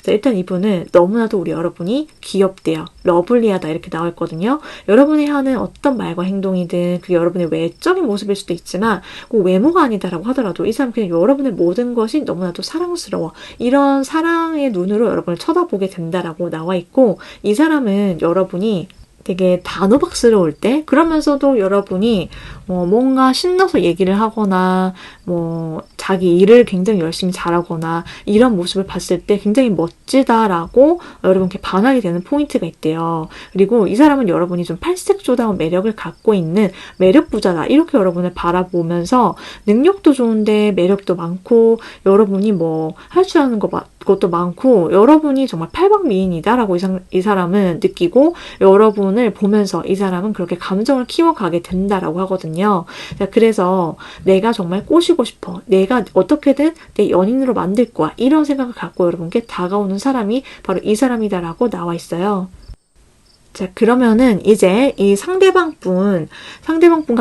자, 일단 이분은 너무나도 우리 여러분이 귀엽대요. 러블리하다 이렇게 나와 있거든요. 여러분이 하는 어떤 말과 행동이든 그게 여러분의 외적인 모습일 수도 있지만 꼭 외모가 아니다라고 하더라도 이 사람 그냥 여러분의 모든 것이 너무나도 사랑스러워. 이런 사랑의 눈으로 여러분을 쳐다보게 된다라고 나와 있고, 이 사람은 여러분이 되게 단호박스러울 때, 그러면서도 여러분이 뭔가 신나서 얘기를 하거나 뭐 자기 일을 굉장히 열심히 잘하거나 이런 모습을 봤을 때 굉장히 멋지다라고 여러분께 반하게 되는 포인트가 있대요. 그리고 이 사람은 여러분이 좀 팔색조다운 매력을 갖고 있는 매력 부자다 이렇게 여러분을 바라보면서 능력도 좋은데 매력도 많고 여러분이 뭐 할 줄 아는 것도 많고 여러분이 정말 팔방미인이다라고 이 사람은 느끼고 여러분을 보면서 이 사람은 그렇게 감정을 키워가게 된다라고 하거든요. 그래서 내가 정말 꼬시고 싶어, 내가 어떻게든 내 연인으로 만들 거야 이런 생각을 갖고 여러분께 다가오는 사람이 바로 이 사람이다라고 나와 있어요. 자, 그러면은 이제 이 상대방분과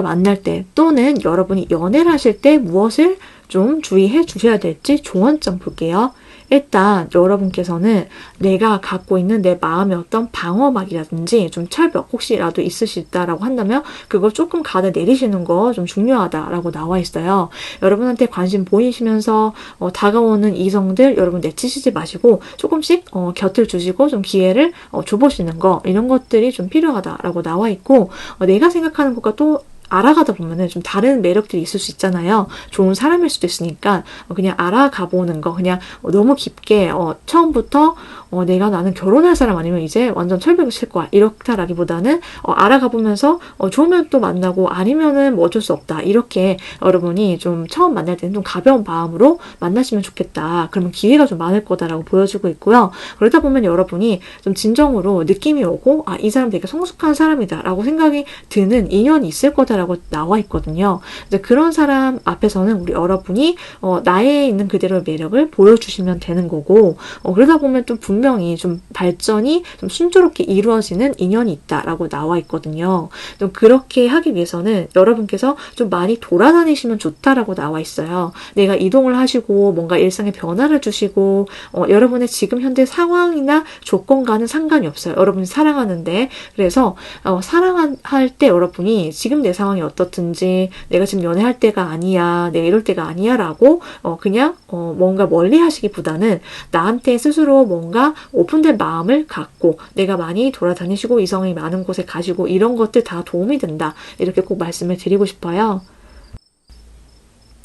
만날 때 또는 여러분이 연애를 하실 때 무엇을 좀 주의해 주셔야 될지 조언점 볼게요. 일단 여러분께서는 내가 갖고 있는 내 마음의 어떤 방어막이라든지 좀 철벽 혹시라도 있으시다라고 한다면 그거 조금 가다 내리시는 거 좀 중요하다라고 나와 있어요. 여러분한테 관심 보이시면서 다가오는 이성들 여러분 내치시지 마시고 조금씩 곁을 주시고 좀 기회를 줘보시는 거, 이런 것들이 좀 필요하다라고 나와 있고, 내가 생각하는 것과 또 알아가다 보면은 좀 다른 매력들이 있을 수 있잖아요. 좋은 사람일 수도 있으니까 그냥 알아가 보는 거, 그냥 너무 깊게 처음부터 나는 결혼할 사람 아니면 이제 완전 철벽을 칠 거야 이렇다라기보다는 알아가 보면서 좋으면 또 만나고 아니면은 뭐 어쩔 수 없다 이렇게 여러분이 좀 처음 만날 때는 좀 가벼운 마음으로 만나시면 좋겠다. 그러면 기회가 좀 많을 거다라고 보여주고 있고요. 그러다 보면 여러분이 좀 진정으로 느낌이 오고 이 사람 되게 성숙한 사람이다 라고 생각이 드는 인연이 있을 거다라고 나와 있거든요. 이제 그런 사람 앞에서는 우리 여러분이 나에 있는 그대로의 매력을 보여주시면 되는 거고, 그러다 보면 좀 분명히 좀 발전이 좀 순조롭게 이루어지는 인연이 있다라고 나와 있거든요. 좀 그렇게 하기 위해서는 여러분께서 좀 많이 돌아다니시면 좋다라고 나와 있어요. 내가 이동을 하시고 뭔가 일상에 변화를 주시고 여러분의 지금 현재 상황이나 조건과는 상관이 없어요. 여러분이 사랑하는데, 그래서 사랑할 때 여러분이 지금 내 상황 상황이 어떻든지 내가 지금 연애할 때가 아니야, 내가 이럴 때가 아니야 라고 그냥 뭔가 멀리 하시기보다는 나한테 스스로 뭔가 오픈된 마음을 갖고 내가 많이 돌아다니시고 이성이 많은 곳에 가시고 이런 것들 다 도움이 된다. 이렇게 꼭 말씀을 드리고 싶어요.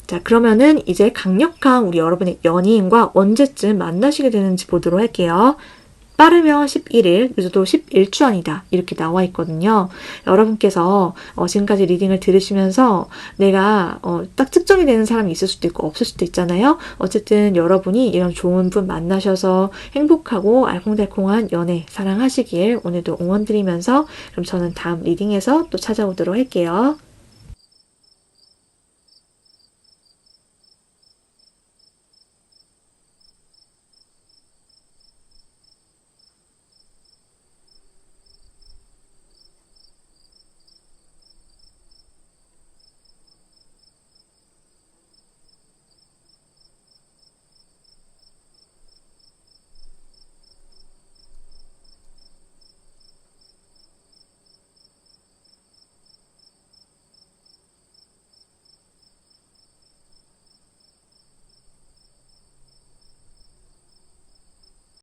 자, 그러면은 이제 강력한 우리 여러분의 연인과 언제쯤 만나시게 되는지 보도록 할게요. 빠르면 11일, 늦어도 11주 안이다. 이렇게 나와 있거든요. 여러분께서 지금까지 리딩을 들으시면서 내가 딱 측정이 되는 사람이 있을 수도 있고 없을 수도 있잖아요. 어쨌든 여러분이 이런 좋은 분 만나셔서 행복하고 알콩달콩한 연애 사랑하시길 오늘도 응원드리면서 그럼 저는 다음 리딩에서 또 찾아오도록 할게요.